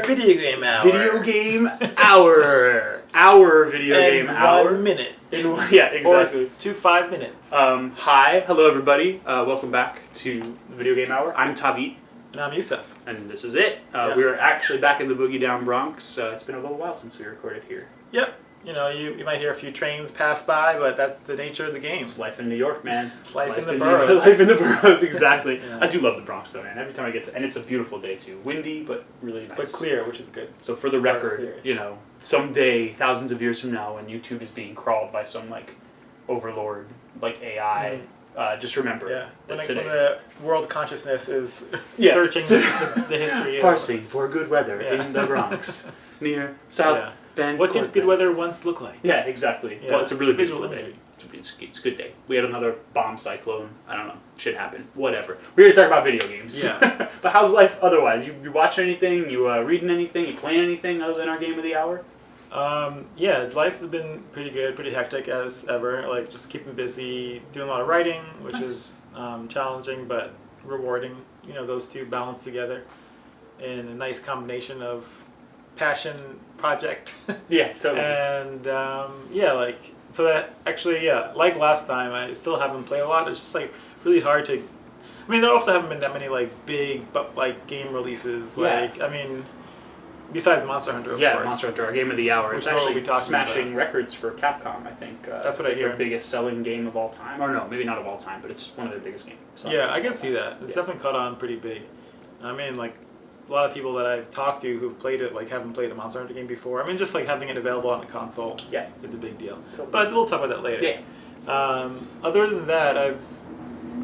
video game hour. Video game hour. Our video game hour. 1 minute. Yeah, exactly. Or to 5 minutes. Hi, hello everybody. Welcome back to the video game hour. I'm Tavit. And I'm Yussef. And this is it. We're actually back in the Boogie Down Bronx. It's been a little while since we recorded here. Yep. You know, you might hear a few trains pass by, but that's the nature of the game. It's life in New York, man. It's life in the boroughs. Life in the boroughs, exactly. Yeah. I do love the Bronx, though, man. Every time I get to... And it's a beautiful day, too. Windy, but really nice. But clear, which is good. So for the record, you know, someday, thousands of years from now, when YouTube is being crawled by some, like, overlord, like AI... just remember that today. When the world consciousness is searching the history. Parsing for good weather in the Bronx, near South Bend. What did good weather once look like? Yeah, exactly. Yeah. Well, it's a really beautiful day. Imagery. It's a good day. We had another bomb cyclone. I don't know. Shit happened. Whatever. We're here to talk about video games. Yeah. But how's life otherwise? You watching anything? You reading anything? You playing anything other than our game of the hour? Yeah, life has been pretty good, pretty hectic as ever. Like, just keeping busy, doing a lot of writing, which is challenging but rewarding. You know, those two balanced together in a nice combination of passion, project. Yeah, totally. And so that actually, like last time, I still haven't played a lot. It's just like really hard to. I mean, there also haven't been that many like big but like game releases. Like, I mean. Besides Monster Hunter, of course. Monster Hunter, our game of the hour. It's actually smashing records for Capcom, I think. That's what I hear. Their biggest selling game of all time. Or no, maybe not of all time, but it's one of their biggest games. Yeah, I can see that. It's definitely caught on pretty big. I mean, like, a lot of people that I've talked to who've played it, like, haven't played a Monster Hunter game before. I mean, just, like, having it available on a console is a big deal. Totally. But we'll talk about that later. Yeah. Other than that,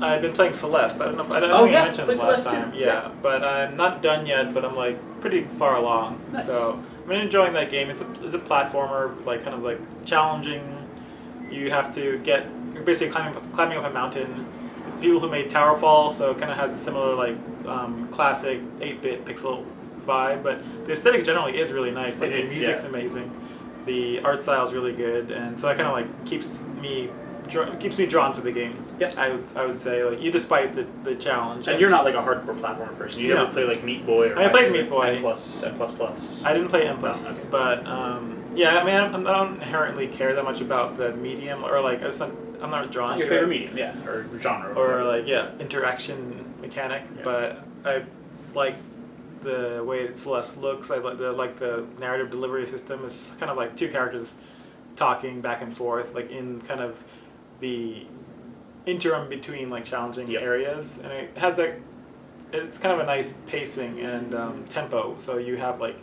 I've been playing Celeste. I don't know if I mentioned it last time. Yeah, but I'm not done yet, but I'm like pretty far along. Nice. So I've been enjoying that game. It's a platformer, like kind of like challenging. You have to you're basically climbing up a mountain. It's people who made Towerfall, so it kind of has a similar like classic 8-bit pixel vibe. But the aesthetic generally is really nice. Like the music's amazing. The art style is really good, and so that kind of like keeps me drawn to the game. Yeah, I would say, like, despite the challenge. And you're not like a hardcore platformer person. You never play like Meat Boy or. I played Meat Boy. N++. I didn't play N++, but yeah, I mean, I don't inherently care that much about the medium or like I'm not drawn to your favorite medium, or genre, or like interaction mechanic. Yeah. But I like the way Celeste looks. I like the narrative delivery system. It's just kind of like two characters talking back and forth, like in kind of the interim between like challenging areas, and it has it's kind of a nice pacing and tempo, so you have like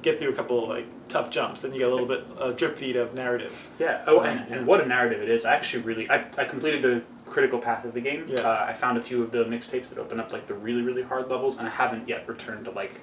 get through a couple like tough jumps and you get a little bit drip feed of narrative. And what a narrative it is. I actually I completed the critical path of the game. I found a few of the mixtapes that open up like the really, really hard levels, and I haven't yet returned to like,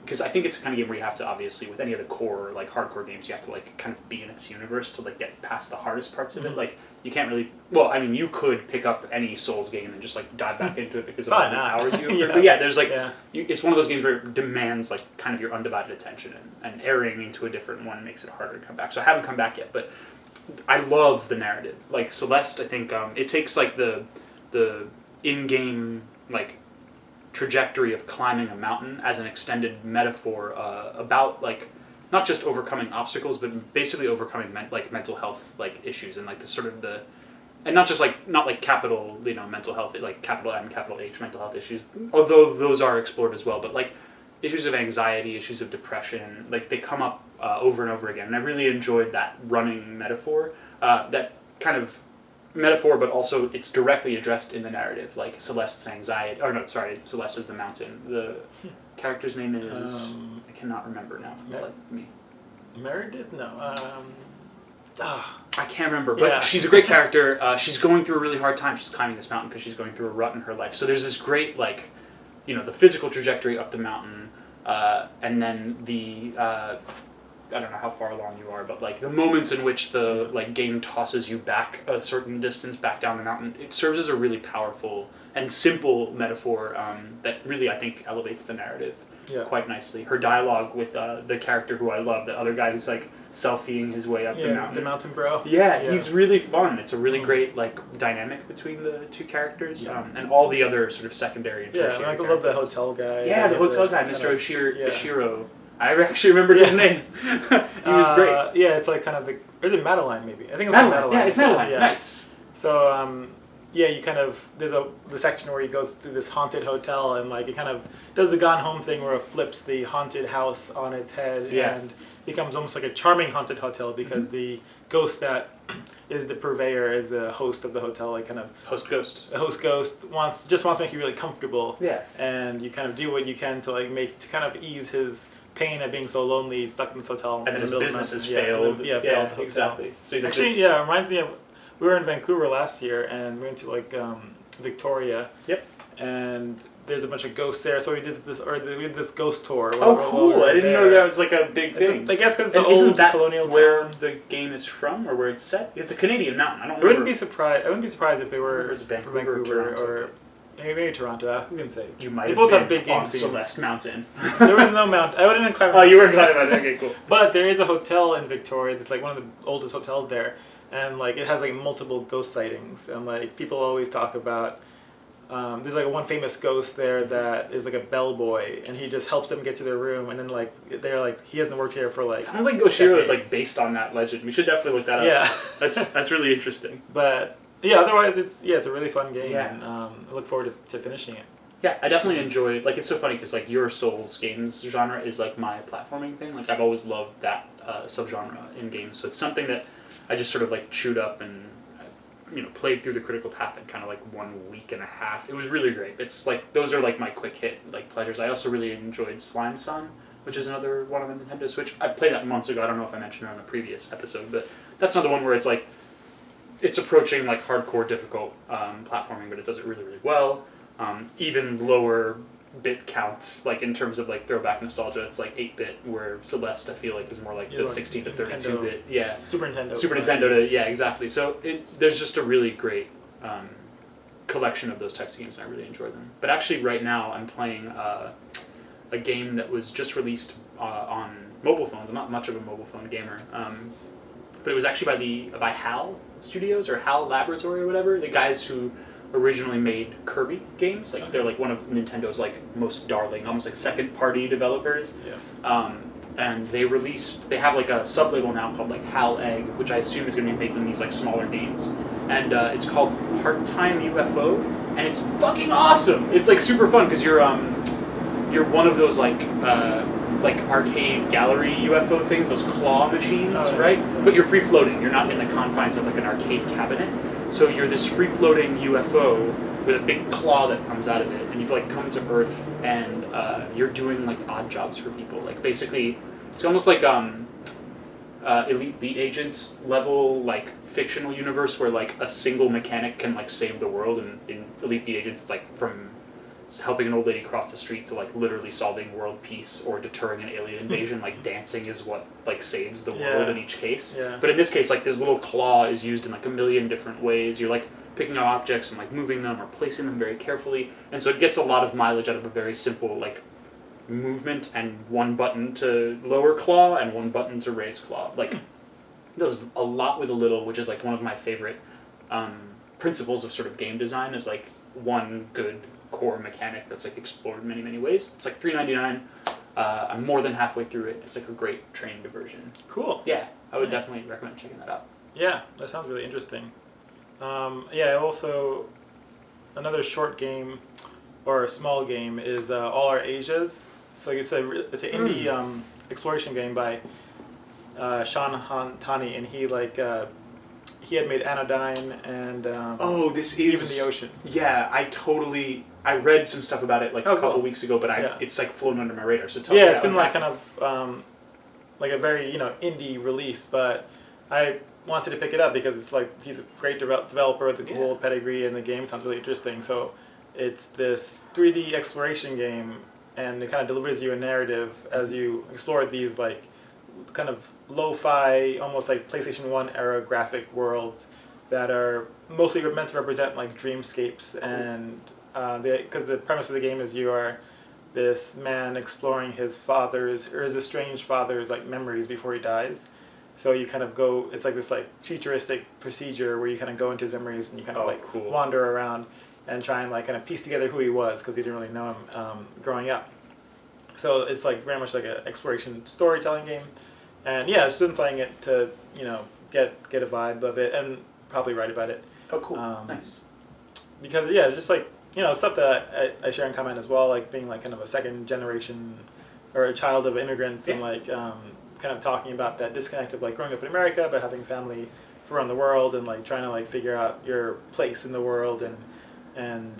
because I think it's the kind of game where you have to, obviously, with any of the core, like, hardcore games, you have to, like, kind of be in its universe to, like, get past the hardest parts of it. Like, you can't really... Well, I mean, you could pick up any Souls game and just, like, dive back into it because of all the hours you have. But, there's, like... it's one of those games where it demands, like, kind of your undivided attention, and erring into a different one makes it harder to come back. So I haven't come back yet, but I love the narrative. Like, Celeste, I think, it takes, like, the in-game, like... trajectory of climbing a mountain as an extended metaphor about like not just overcoming obstacles but basically overcoming mental health like issues and like the sort of and not just like not like capital mental health like capital M capital H mental health issues, although those are explored as well, but like issues of anxiety, issues of depression, like they come up over and over again, and I really enjoyed that running metaphor, that kind of metaphor, but also it's directly addressed in the narrative, like Celeste's anxiety. Or no, sorry, Celeste is the mountain. The character's name is I cannot remember now. Meredith? No. I can't remember, but she's a great character. She's going through a really hard time. She's climbing this mountain because she's going through a rut in her life. So there's this great like, the physical trajectory up the mountain, and then the. I don't know how far along you are, but like the moments in which the like game tosses you back a certain distance back down the mountain, it serves as a really powerful and simple metaphor that really I think elevates the narrative quite nicely. Her dialogue with the character who I love, the other guy who's like selfieing his way up the mountain. The mountain bro. Yeah, he's really fun. It's a really great like dynamic between the two characters, and all the other sort of secondary and tertiary I love the hotel guy. Yeah, the hotel guy, Mr. Oshiro. I actually remembered his name. He was great. Yeah, it's like kind of or is it Madeline maybe? I think it's Madeline. Yeah, it's Madeline. Yeah. Nice. So yeah, you kind of there's the section where you go through this haunted hotel and like it kind of does the Gone Home thing where it flips the haunted house on its head and becomes almost like a charming haunted hotel because the ghost that is the purveyor is the host of the hotel, like kind of host ghost. The host ghost wants to make you really comfortable. Yeah. And you kind of do what you can to like to kind of ease his pain of being so lonely, stuck in this hotel. And then his business has failed. Failed exactly. So he's actually, it reminds me of we were in Vancouver last year and we went to like Victoria. Yep. And there's a bunch of ghosts there, so we did this ghost tour. Oh, cool! I didn't know that was like a big thing. I guess because it's isn't old that colonial where town. the game is from, or where it's set? It's a Canadian mountain. I don't. I wouldn't be surprised if they were from Vancouver or maybe Toronto. Who can say? You might. They both have big game on Celeste Mountain. There was no mountain. I wouldn't climb. Oh, you weren't climbing about that. Okay, cool. But there is a hotel in Victoria that's like one of the oldest hotels there, and like it has like multiple ghost sightings, and like people always talk about. There's like one famous ghost there that is like a bellboy, and he just helps them get to their room, and then like they're like he hasn't worked here for like. Sounds like Goshiro is like based on that legend. We should definitely look that up. Yeah, that's really interesting. But yeah, otherwise it's a really fun game. Yeah. And, I look forward to finishing it. Yeah, I definitely enjoy. Like it's so funny because like your Souls games genre is like my platforming thing. Like I've always loved that subgenre in games, so it's something that I just sort of like chewed up and. Played through the critical path in kind of like 1 week and a half. It was really great. It's like those are like my quick hit like pleasures. I also really enjoyed Slime Son, which is another one on the Nintendo Switch. I played that months ago. I don't know if I mentioned it on a previous episode, but that's another one where it's like it's approaching like hardcore difficult platforming, but it does it really really well. Even lower bit count, like in terms of like throwback nostalgia, it's like 8-bit, where Celeste I feel like is more like the 16 to 32-bit. Yeah. Super Nintendo to exactly. So there's just a really great collection of those types of games, and I really enjoy them. But actually right now I'm playing a game that was just released on mobile phones. I'm not much of a mobile phone gamer, but it was actually by HAL Studios or HAL Laboratory or whatever, the guys who originally made Kirby games. Like they're like one of Nintendo's like most darling, almost like second party developers. Yeah. And they have like a sub-label now called like HAL Egg, which I assume is going to be making these like smaller games. And it's called Part-Time UFO, and it's fucking awesome. It's like super fun because you're one of those like arcade gallery UFO things, those claw machines, right? But you're free floating. You're not in the confines of like an arcade cabinet. So you're this free-floating UFO with a big claw that comes out of it, and you've like come to Earth, and you're doing like odd jobs for people. Like basically, it's almost like Elite Beat Agents level like fictional universe where like a single mechanic can like save the world. And in Elite Beat Agents, it's like from helping an old lady cross the street to like literally solving world peace or deterring an alien invasion. Like dancing is what like saves the world in each case. Yeah. But in this case, like this little claw is used in like a million different ways. You're like picking up objects and like moving them or placing them very carefully, and so it gets a lot of mileage out of a very simple like movement and one button to lower claw and one button to raise claw. Like it does a lot with a little, which is like one of my favorite principles of sort of game design, is like one good core mechanic that's like explored in many many ways. It's like $3.99. I'm more than halfway through it. It's like a great training diversion. Cool. Yeah, I would definitely recommend checking that out. Yeah, that sounds really interesting. Also another short game or a small game is All Our Asias. So it's an indie exploration game by Sean Tani, and he had made Anodyne and Even the Ocean. Yeah, I read some stuff about it like a couple weeks ago, but it's like flown under my radar. So tell me. Yeah, it's been like kind of like a very indie release, but I wanted to pick it up because it's like he's a great developer with a cool pedigree, and the game sounds really interesting. So it's this 3D exploration game, and it kind of delivers you a narrative as you explore these like kind of lo-fi, almost like PlayStation 1 era graphic worlds that are mostly meant to represent like dreamscapes. And because the premise of the game is you are this man exploring his estranged father's like memories before he dies. So you kind of go, it's like this like futuristic procedure where you kind of go into his memories and you kind of wander around and try and like kind of piece together who he was, because you didn't really know him growing up. So it's like very much like an exploration storytelling game, and yeah, I've just been playing it to get a vibe of it and probably write about it. Oh, cool. Nice. Because yeah, it's just like stuff that I share in common as well, like being like kind of a second generation or a child of immigrants, and like kind of talking about that disconnect of like growing up in America but having family around the world, and like trying to like figure out your place in the world and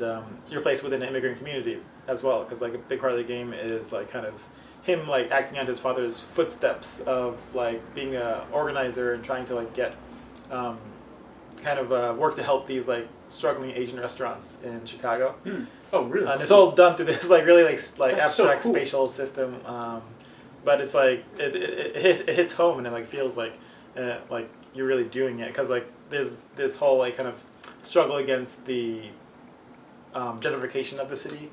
your place within the immigrant community as well, because like a big part of the game is like kind of him like acting on his father's footsteps of like being a organizer and trying to like get kind of work to help these like struggling Asian restaurants in Chicago. Oh, really? And it's all done through this like really like That's abstract so cool. spatial system, but it's like it hits home, and it like feels like you're really doing it, because like there's this whole like kind of struggle against the gentrification of the city,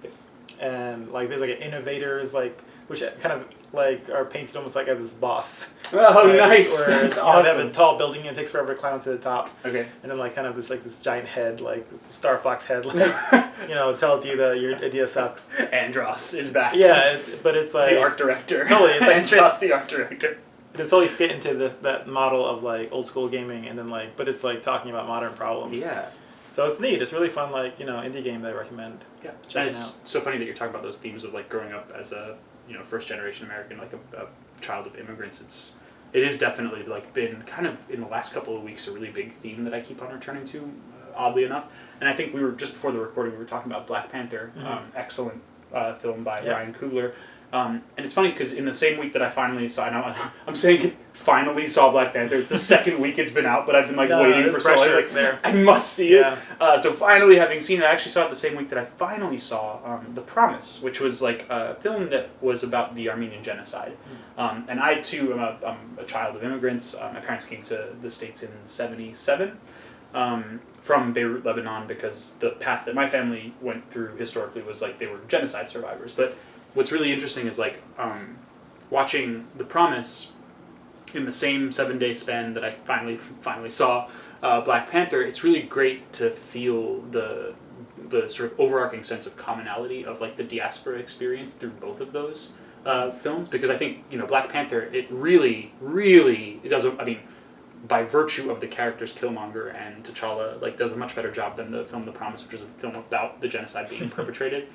and like there's like innovators like which kind of like are painted almost like as this boss. Oh, right? Nice! Where, That's awesome. They have a tall building and it takes forever to climb to the top. Okay. And then like kind of this giant head, like Star Fox head, like, tells you that your idea sucks. Andros is back. Yeah, but it's like the art director. Totally, it's like Andros, the art director. It's totally fit into that model of like old school gaming, and then like, but it's like talking about modern problems. Yeah. So it's neat. It's really fun, like indie game that I recommend. Yeah. And it's so funny that you're talking about those themes of like growing up as a first generation American, like a child of immigrants. It is definitely like been kind of in the last couple of weeks a really big theme that I keep on returning to, oddly enough. And I think we were just before the recording we were talking about Black Panther, excellent film by Ryan Coogler. And it's funny because in the same week that I finally saw, I'm saying finally saw Black Panther. It's the second week it's been out, but I've been like waiting for so long. Like, there. I must see it. So finally, having seen it, I actually saw it the same week that I finally saw The Promise, which was like a film that was about the Armenian genocide. And I too am a child of immigrants. My parents came to the States in '77. From Beirut, Lebanon, because the path that my family went through historically was like they were genocide survivors. But what's really interesting is like watching The Promise in the same 7-day span that I finally saw Black Panther. It's really great to feel the sort of overarching sense of commonality of like the diaspora experience through both of those films, because I think Black Panther it does. I mean, by virtue of the characters Killmonger and T'Challa, like does a much better job than the film The Promise, which is a film about the genocide being perpetrated.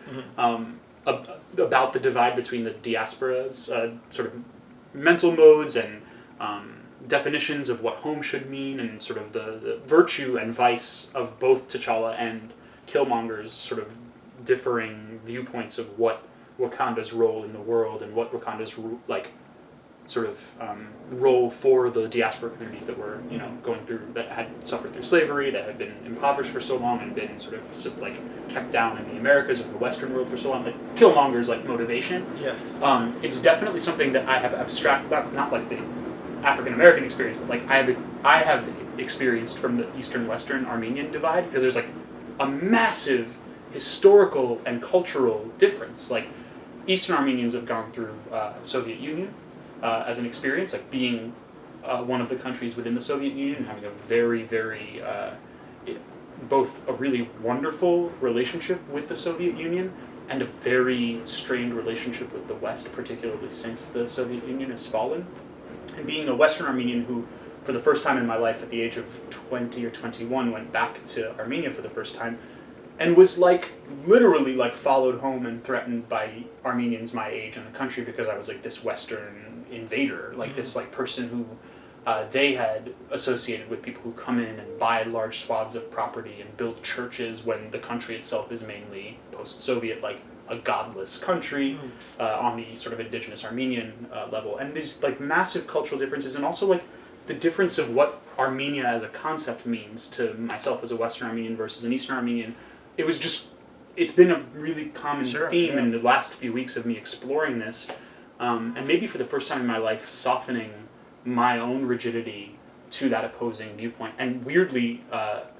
About the divide between the diaspora's sort of mental modes and definitions of what home should mean, and sort of the virtue and vice of both T'Challa and Killmonger's sort of differing viewpoints of what Wakanda's role in the world and what Wakanda's sort of role for the diaspora communities that were going through, that had suffered through slavery, that had been impoverished for so long and been sort of like kept down in the Americas or the Western world for so long. Like Killmonger's like motivation. Yes. It's definitely something that I have not like the African American experience, but like I have experienced from the Eastern Western Armenian divide, because there's like a massive historical and cultural difference. Like Eastern Armenians have gone through Soviet Union. As an experience, like being one of the countries within the Soviet Union and having a very, very, both a really wonderful relationship with the Soviet Union and a very strained relationship with the West, particularly since the Soviet Union has fallen. And being a Western Armenian who, for the first time in my life at the age of 20 or 21, went back to Armenia for the first time, and was like literally like followed home and threatened by Armenians my age in the country, because I was like this Western invader, like this like person who they had associated with people who come in and buy large swaths of property and build churches, when the country itself is mainly post-Soviet, like a godless country on the sort of indigenous Armenian level. And these like massive cultural differences, and also like the difference of what Armenia as a concept means to myself as a Western Armenian versus an Eastern Armenian. It's been a really common theme in the last few weeks of me exploring this, and maybe for the first time in my life softening my own rigidity to that opposing viewpoint, and weirdly,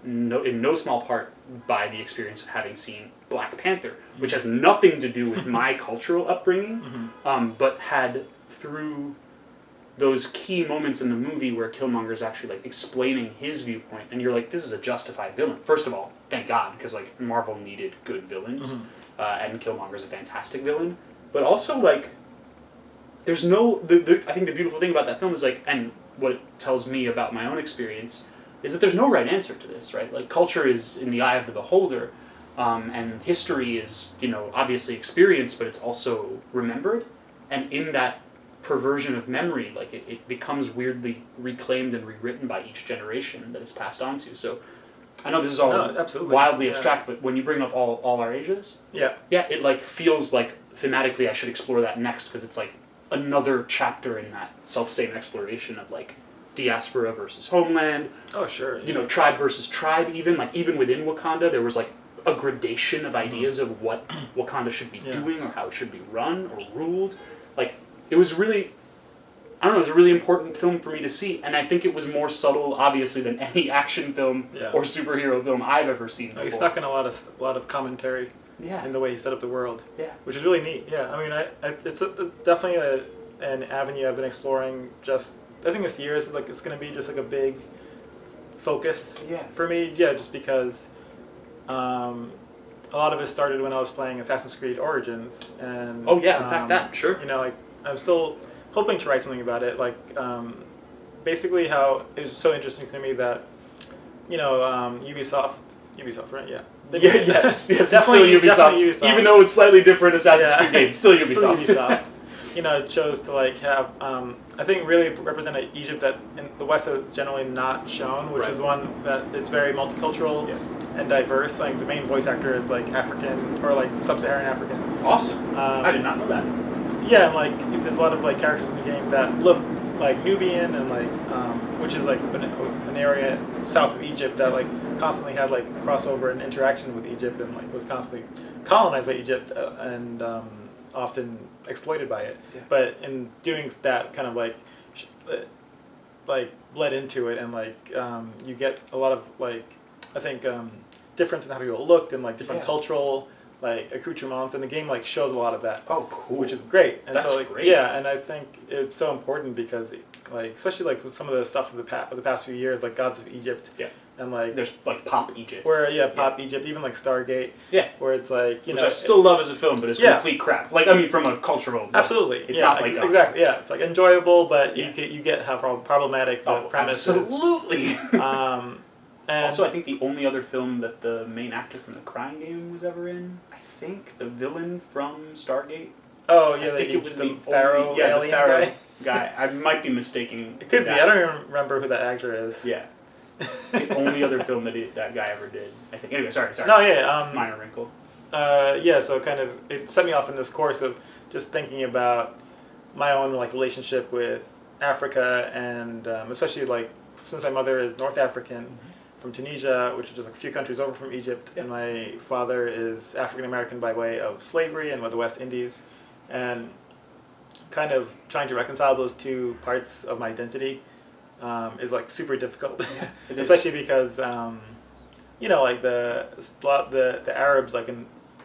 in no small part by the experience of having seen Black Panther, which has nothing to do with my cultural upbringing, but had through those key moments in the movie where Killmonger's actually like explaining his viewpoint, and you're like, this is a justified villain. First of all, thank God, because like Marvel needed good villains, and Killmonger's a fantastic villain. But also like there's no I think the beautiful thing about that film is like, and what it tells me about my own experience is that there's no right answer to this, right? Like culture is in the eye of the beholder, and history is, you know, obviously experienced, but it's also remembered, and in that perversion of memory, like it becomes weirdly reclaimed and rewritten by each generation that it's passed on to. So I know this is all wildly abstract, but when you bring up all our ages, it like feels like thematically I should explore that next, because it's like another chapter in that self-same exploration of like diaspora versus homeland. Oh sure. You know, tribe versus tribe. Even within Wakanda, there was like a gradation of ideas of what Wakanda should be doing or how it should be run or ruled. Like it was really, I don't know, it was a really important film for me to see, and I think it was more subtle, obviously, than any action film or superhero film I've ever seen before. He stuck in a lot of commentary in the way he set up the world, which is really neat. Yeah, I mean, it's definitely an avenue I've been exploring. Just I think this year is like it's going to be just like a big focus for me. Yeah, just because a lot of it started when I was playing Assassin's Creed Origins, and in fact, that sure. You know, like I'm still hoping to write something about it. Like basically how it was so interesting to me that you know Ubisoft, right? Yeah. Yes, definitely Ubisoft. Even though it was slightly different Assassin's Creed game, still Ubisoft. Still Ubisoft. You know, chose to like have I think really represent Egypt that in the West is generally not shown, which is one that is very multicultural and diverse. Like the main voice actor is like African or like sub-Saharan African. Awesome. I did not know that. Yeah, and like there's a lot of like characters in the game that look like Nubian and like which is like an area south of Egypt that like constantly had like crossover and interaction with Egypt and like was constantly colonized by Egypt and often exploited by it. But in doing that, kind of like bled into it, and like you get a lot of like I think difference in how people looked and like different cultural like accoutrements, and the game like shows a lot of that. Oh, cool! Which is great. And that's so, like, great. Yeah, and I think it's so important because like especially like with some of the stuff of the past few years, like Gods of Egypt. Yeah. And like there's like Pop Egypt. Where Pop Egypt, even like Stargate. Yeah. Where it's like which I still love as a film, but it's complete crap. Like I mean, from a cultural. Absolutely. It's not like exactly. Yeah, it's like enjoyable, but you get how problematic the premise is. Absolutely. And also, I think the only other film that the main actor from The Crying Game was ever in, I think the villain from Stargate. Oh yeah, I think it was the Pharaoh. Yeah, the Pharaoh guy. I might be mistaking. It could be. I don't even remember who that actor is. Yeah. It's the only other film that guy ever did, I think. Anyway, sorry. No, yeah. Minor wrinkle. So kind of it set me off in this course of just thinking about my own like relationship with Africa, and especially like since my mother is North African from Tunisia, which is just like a few countries over from Egypt, and my father is African American by way of slavery and with the West Indies, and kind of trying to reconcile those two parts of my identity. Is like super difficult, especially because you know like the Arabs like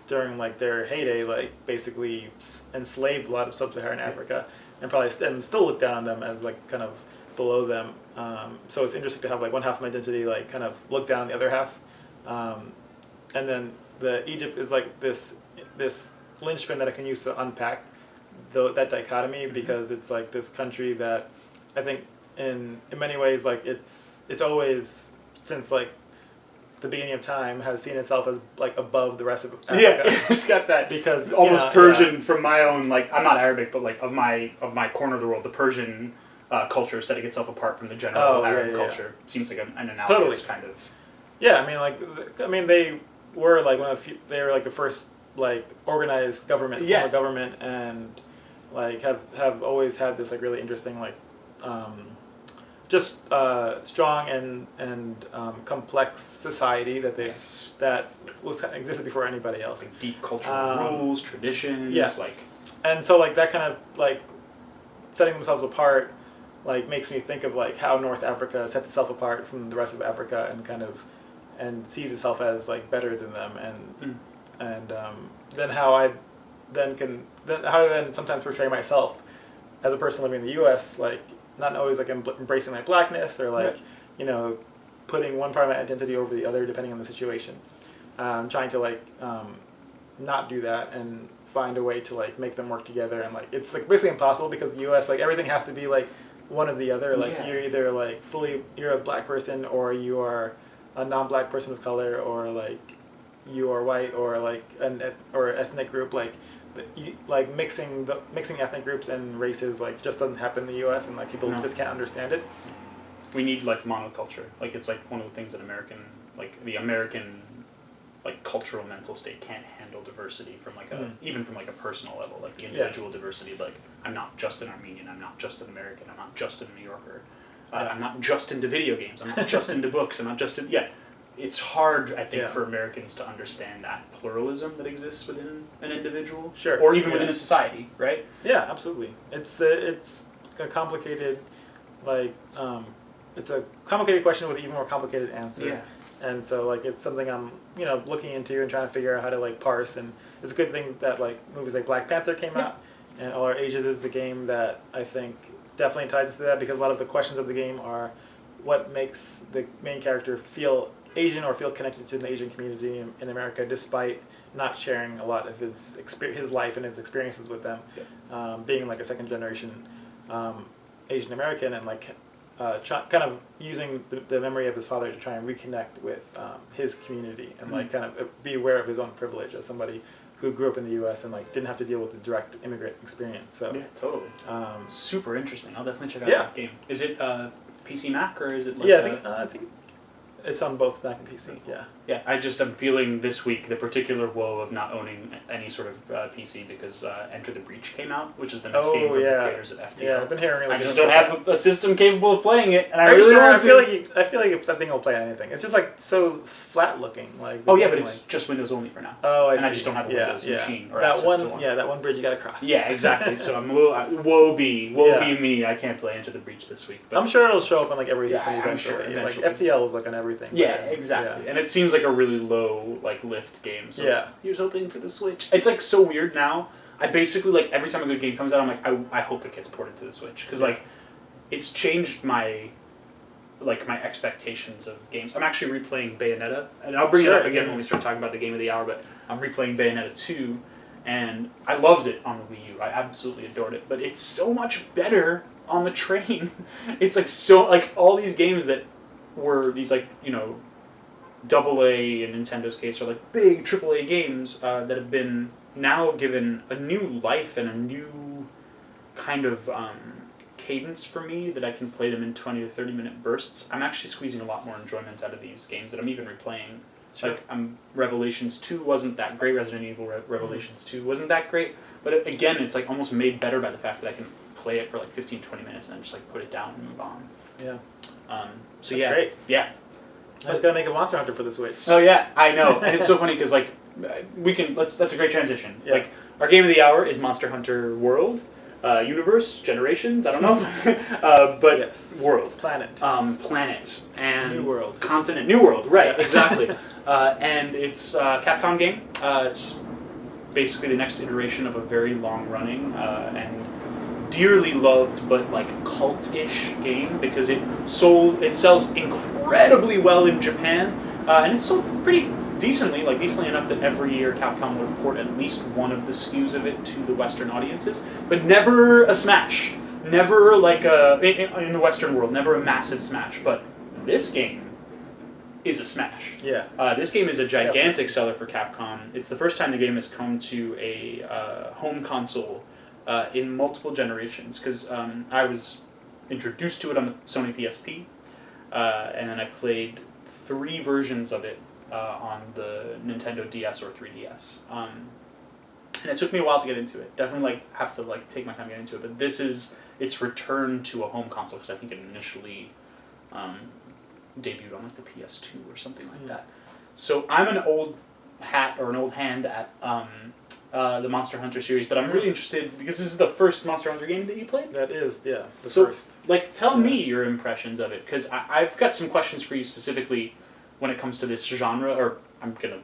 during like their heyday like basically enslaved a lot of sub-Saharan Africa and probably still look down on them as like kind of below them. So it's interesting to have like one half of my identity like kind of look down on the other half, and then the Egypt is like this linchpin that I can use to unpack that dichotomy, because it's like this country that I think. In many ways, like it's always since like the beginning of time has seen itself as like above the rest of Africa. Yeah, it's got that because almost Persian from my own like I'm not Arabic, but like of my corner of the world, the Persian culture setting itself apart from the general Arab culture. Seems like an analogous kind of. Yeah, I mean they were like they were like the first like organized government, form of government, and like have always had this like really interesting like. Just strong and complex society that that existed before anybody else. Like deep cultural rules, traditions. Yeah. And so like that kind of like setting themselves apart like makes me think of like how North Africa sets itself apart from the rest of Africa and sees itself as like better than them, and then how I then sometimes portray myself as a person living in the U.S. like. Not always like embracing my blackness or like, you know, putting one part of my identity over the other depending on the situation. Trying to like not do that and find a way to like make them work together, and like it's like basically impossible because the U.S. like everything has to be like one or the other. Like you're either like you're a black person, or you are a non-black person of color, or like you are white, or like or ethnic group. Like mixing ethnic groups and races like just doesn't happen in the U.S. and like people just can't understand it. We need like monoculture. Like it's like one of the things that the American like cultural mental state can't handle diversity from like even from like a personal level, like the individual diversity. Like I'm not just an Armenian, I'm not just an American, I'm not just a New Yorker, I'm not just into video games, I'm not just into books, I'm not just in It's hard, I think, for Americans to understand that pluralism that exists within an individual, or even within a society, right? Yeah, absolutely. It's a complicated, it's a complicated question with an even more complicated answer. Yeah. And so like it's something I'm looking into and trying to figure out how to like parse. And it's a good thing that like movies like Black Panther came out, and All Our Ages is the game that I think definitely ties into that, because a lot of the questions of the game are what makes the main character feel Asian or feel connected to the Asian community in America, despite not sharing a lot of his life and his experiences with them, being like a second generation Asian American, and like kind of using the memory of his father to try and reconnect with his community, and like kind of be aware of his own privilege as somebody who grew up in the U.S. and like didn't have to deal with the direct immigrant experience. So yeah, totally. Super interesting. I'll definitely check out that game. Is it PC Mac, or is it like I think it's on both Mac and PC. Yeah, I'm feeling this week the particular woe of not owning any sort of PC because Enter the Breach came out, which is the next game from the creators of FTL. Yeah, I've been hearing. I just don't have a system capable of playing it, and I really want to. I feel like that thing will play on anything. It's just like so flat looking. Like but it's just Windows only for now. Oh, I see. I just don't have a Windows machine or that one. Yeah, that one bridge you got to cross. Yeah, exactly. So I'm woe be me. I can't play Enter the Breach this week. But I'm sure it'll show up on like every system eventually. Like FTL is like on everything. Yeah, exactly. Yeah. And it seems like a really low like lift game. So here's hoping for the Switch. It's like so weird now. I basically like every time a good game comes out, I'm like I hope it gets ported to the Switch, because like it's changed my expectations of games. I'm actually replaying Bayonetta, and I'll bring it up again when we start talking about the game of the hour. But I'm replaying Bayonetta 2, and I loved it on the Wii U. I absolutely adored it, but it's so much better on the train. It's like so like all these games that were these like AA in Nintendo's case are like big AAA games that have been now given a new life and a new kind of cadence for me, that I can play them in 20 to 30 minute bursts. I'm actually squeezing a lot more enjoyment out of these games that I'm even replaying. Sure. Like Revelations 2 wasn't that great. Resident Evil Revelations 2 wasn't that great, but again, it's like almost made better by the fact that I can play it for like 15-20 minutes and then just like put it down and move on. Yeah. So that's great. Yeah. I was gonna make a Monster Hunter for the Switch. Oh yeah, I know, and it's so funny because like we can that's a great transition. Yeah. Like our game of the hour is Monster Hunter World, Universe, Generations. I don't know, but World, Planet, and New World, Continent, New World. Right, exactly. And it's a Capcom game. It's basically the next iteration of a very long-running and dearly loved but like cult-ish game, because it sells incredibly well in Japan, and it's sold pretty decently enough that every year Capcom will port at least one of the SKUs of it to the Western audiences, but never a smash, never like in the Western world, never a massive smash. But this game is a smash. Yeah. This game is a gigantic seller for Capcom. It's the first time the game has come to a home console in multiple generations, because I was introduced to it on the Sony PSP, and then I played 3 versions of it on the Nintendo DS or 3DS. And it took me a while to get into it. Definitely have to take my time to get into it. But this is its return to a home console, because I think it initially debuted on the PS2 or something like that. So I'm an old hat or an old hand at the Monster Hunter series, but I'm really interested because this is the first Monster Hunter game that you played? That is, the first. So, tell me your impressions of it, because I've got some questions for you specifically when it comes to this genre, or I'm going to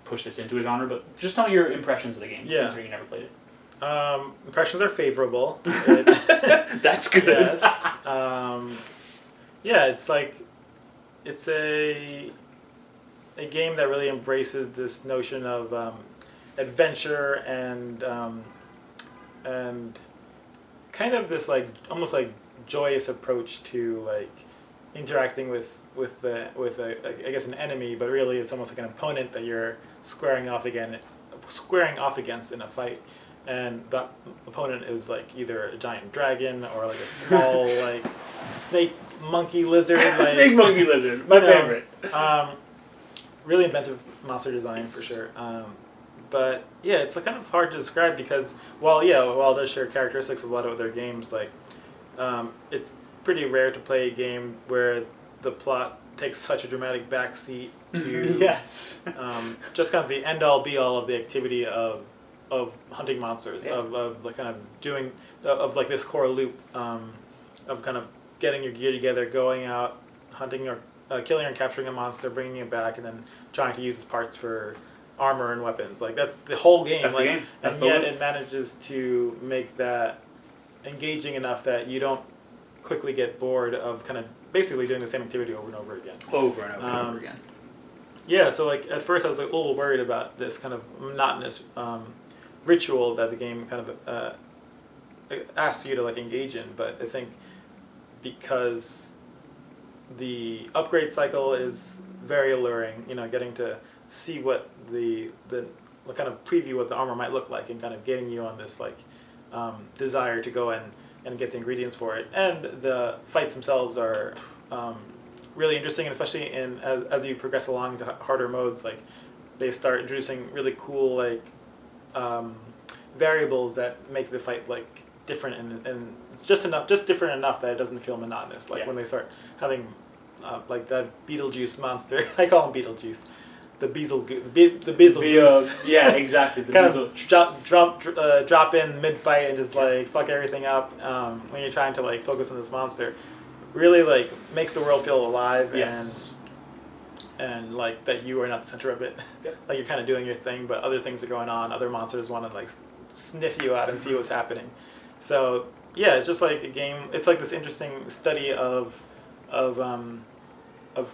push this into a genre, but just tell me your impressions of the game, considering you never played it. Impressions are favorable. That's good. Yes. It's a game that really embraces this notion of adventure and kind of this like almost like joyous approach to like interacting with I guess an enemy, but really it's almost like an opponent that you're squaring off against in a fight. And that opponent is like either a giant dragon or like a small like snake monkey lizard. Like, snake monkey lizard, my favorite. Really inventive monster design for sure. But yeah, it's kind of hard to describe because while it does share characteristics of a lot of other games, like it's pretty rare to play a game where the plot takes such a dramatic backseat to yes. Just kind of the end all be all of the activity of hunting monsters, yeah. of like kind of doing of like this core loop of kind of getting your gear together, going out hunting or killing or capturing a monster, bringing it back, and then trying to use its parts for armor and weapons. Like that's the whole game. That's like, the game. That's and the yet loop. it manages to make that engaging enough that you don't quickly get bored of kind of basically doing the same activity over and over again. Over and over and over again. Yeah, so like at first I was like a little worried about this kind of monotonous ritual that the game kind of asks you to like engage in, but I think because the upgrade cycle is very alluring, getting to see what the kind of preview what the armor might look like and kind of getting you on this like desire to go and get the ingredients for it. And the fights themselves are really interesting, and especially as you progress along to harder modes, like they start introducing really cool like variables that make the fight like different, and it's just different enough that it doesn't feel monotonous. Like when they start having like the Beetlejuice monster, I call him Beetlejuice. The Beetlejuice. Yeah, exactly. The kind of drop in mid fight and just like fuck everything up when you're trying to like focus on this monster. Really like makes the world feel alive. Yes. And like that you are not the center of it. Yep. Like you're kind of doing your thing, but other things are going on. Other monsters want to like sniff you out and see what's happening. So yeah, it's just like a game. It's like this interesting study of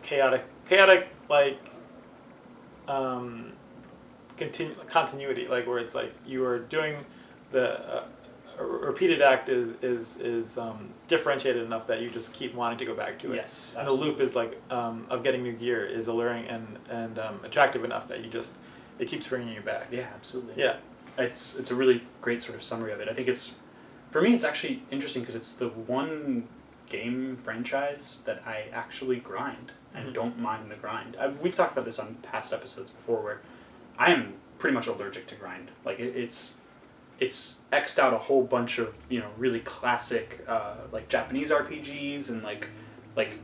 chaotic like continuity, like where it's like you are doing the repeated act is differentiated enough that you just keep wanting to go back to it. Yes, and the loop is like of getting new gear is alluring and attractive enough that it keeps bringing you back. Yeah, absolutely. Yeah, it's a really great sort of summary of it. I think for me it's actually interesting because it's the one game franchise that I actually grind and don't mind the grind. We've talked about this on past episodes before where I am pretty much allergic to grind. Like it's X'd out a whole bunch of really classic like Japanese RPGs and like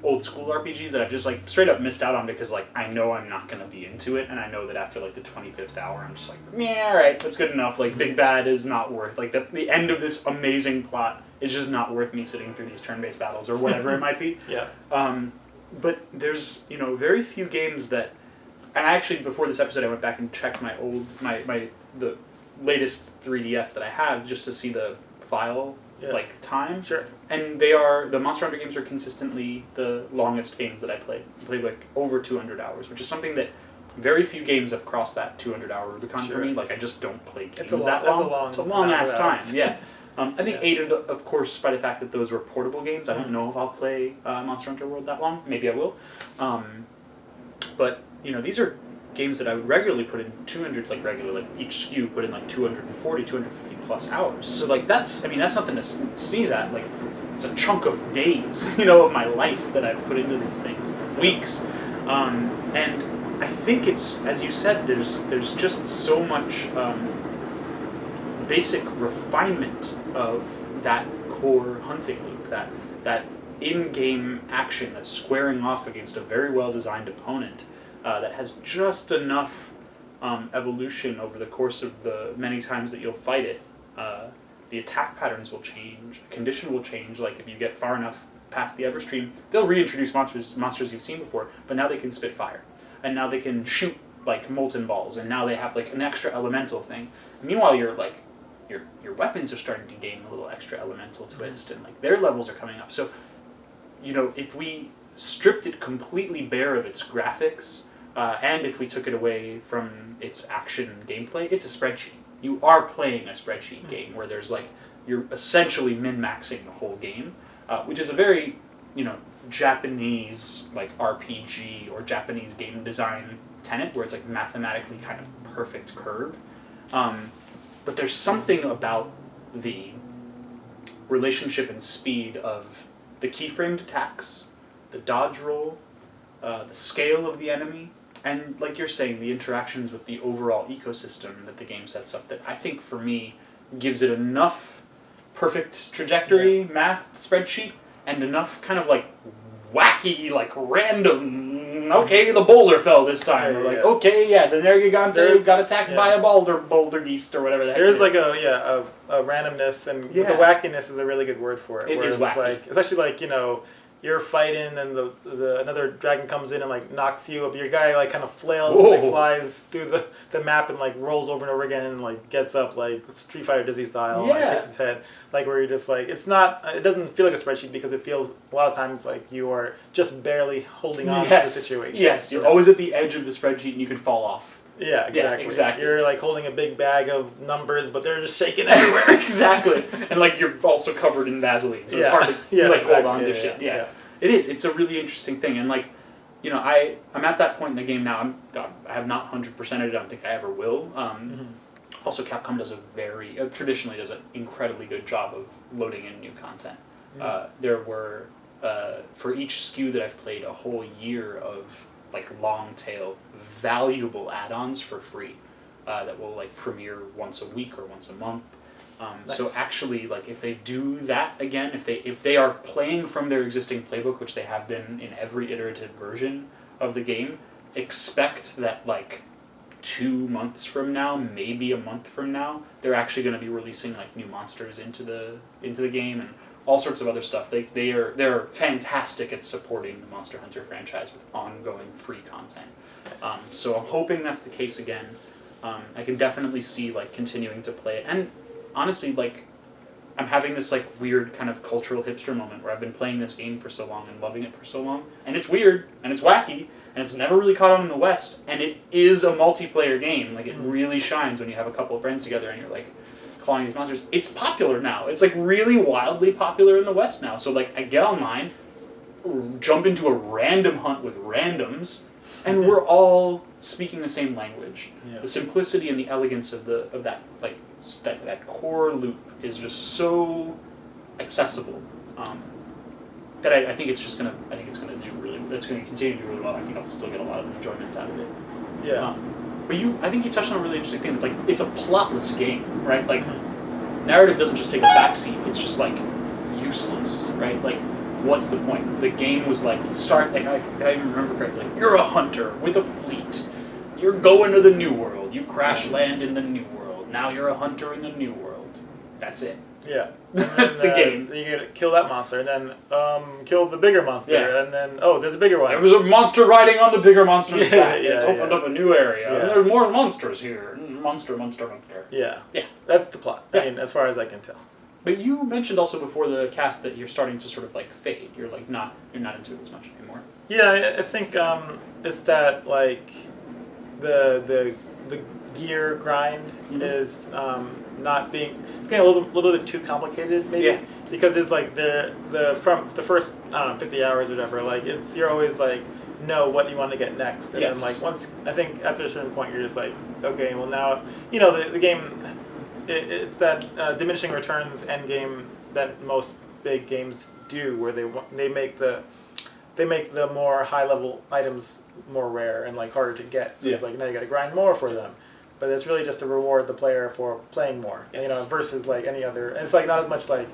old school RPGs that I've just like straight up missed out on because like I know I'm not gonna be into it, and I know that after like the 25th hour I'm just like, yeah, all right, that's good enough. Like Big Bad is not worth like the end of this amazing plot is just not worth me sitting through these turn-based battles or whatever it might be. Yeah. But there's very few games that, and actually before this episode I went back and checked my the latest 3DS that I have just to see the file like time. Sure. And the Monster Hunter games are consistently the longest games that I played. I played like over 200 hours, which is something that very few games have crossed that 200-hour Rubicon for me. Like I just don't play games that long. It's a long ass time. Yeah. I think aided, of course, by the fact that those were portable games. I don't know if I'll play Monster Hunter World that long. Maybe I will. But these are games that I would regularly put in 200, like each SKU put in like 240, 250 plus hours. So like that's something to sneeze at. Like it's a chunk of days, of my life that I've put into these things, weeks. And I think it's, as you said, there's just so much basic refinement of that core hunting loop, that in-game action that's squaring off against a very well-designed opponent. That has just enough evolution over the course of the many times that you'll fight it. The attack patterns will change, condition will change. Like if you get far enough past the Everstream, they'll reintroduce monsters you've seen before, but now they can spit fire, and now they can shoot like molten balls, and now they have like an extra elemental thing. Meanwhile, your weapons are starting to gain a little extra elemental twist, and like their levels are coming up. So, if we stripped it completely bare of its graphics, and if we took it away from its action gameplay, it's a spreadsheet. You are playing a spreadsheet game where there's like, you're essentially min-maxing the whole game, which is a very, Japanese like RPG or Japanese game design tenet where it's like mathematically kind of perfect curve. But there's something about the relationship and speed of the keyframed attacks, the dodge roll, the scale of the enemy, and like you're saying, the interactions with the overall ecosystem that the game sets up that I think for me gives it enough perfect trajectory math spreadsheet and enough kind of like wacky, like random, okay, the boulder fell this time. Or like, okay, the Nergigante got attacked by a boulder geist or whatever that is. There's like a randomness, and the wackiness is a really good word for it. It is wacky. Like, especially like, you're fighting and the another dragon comes in and like knocks you up. Your guy like kind of flails and like, flies through the map and like rolls over and over again and like gets up like Street Fighter Dizzy style and like, hits his head. Like where you're just like, it doesn't feel like a spreadsheet because it feels a lot of times like you are just barely holding on to the situation. Yes, you're always at the edge of the spreadsheet and you can fall off. Yeah, exactly. Yeah, exactly. You're like holding a big bag of numbers, but they're just shaking everywhere. Exactly. And like you're also covered in Vaseline, so it's hard to hold on to shit. Yeah. It is. It's a really interesting thing, and like, I'm at that point in the game now. I have not 100%ed it. I don't think I ever will. Also, Capcom does traditionally does an incredibly good job of loading in new content. There were for each SKU that I've played a whole year of like long tail valuable add-ons for free that will like premiere once a week or once a month. Nice. So actually, like if they do that again, if they are playing from their existing playbook, which they have been in every iterative version of the game, expect that like 2 months from now, maybe a month from now, they're actually going to be releasing like new monsters into the game and all sorts of other stuff. They're fantastic at supporting the Monster Hunter franchise with ongoing free content. So I'm hoping that's the case again. I can definitely see like continuing to play it. And honestly, like, I'm having this like weird kind of cultural hipster moment where I've been playing this game for so long and loving it for so long, and it's weird and it's wacky and it's never really caught on in the West, and it is a multiplayer game. Like it really shines when you have a couple of friends together and you're like clawing these monsters. It's popular now. It's like really wildly popular in the West now. So like I get online, jump into a random hunt with randoms, and we're all speaking the same language. Yeah. The simplicity and the elegance of that like that core loop is just so accessible that I think it's gonna continue to do really well. I think I'll still get a lot of enjoyment out of it. Yeah. But I think you touched on a really interesting thing. It's like it's a plotless game, right? Like narrative doesn't just take a backseat. It's just like useless, right? Like what's the point? The game was like if I remember correctly, you're a hunter with a fleet. You're going to the New World. You crash land in the New World. Now you're a hunter in the New World. That's it. Yeah. That's the game. You gotta kill that monster, and then kill the bigger monster, and then, there's a bigger one. There was a monster riding on the bigger monster's back. It's opened up a new area. And there's more monsters here. Monster. Yeah. Yeah. That's the plot. Yeah. I mean, as far as I can tell. But you mentioned also before the cast that you're starting to sort of like fade. You're like you're not into it as much anymore. Yeah, I think it's that like the gear grind is not being. It's getting a little bit too complicated, maybe. Yeah. Because it's like from the first 50 hours or whatever. Like you're always like know what you want to get next, and then like once I think after a certain point you're just like okay, well now the game. It's that diminishing returns end game that most big games do, where they make the more high level items more rare and like harder to get. So it's like now you got to grind more for them, but it's really just to reward the player for playing more. Versus like any other. And it's like not as much like.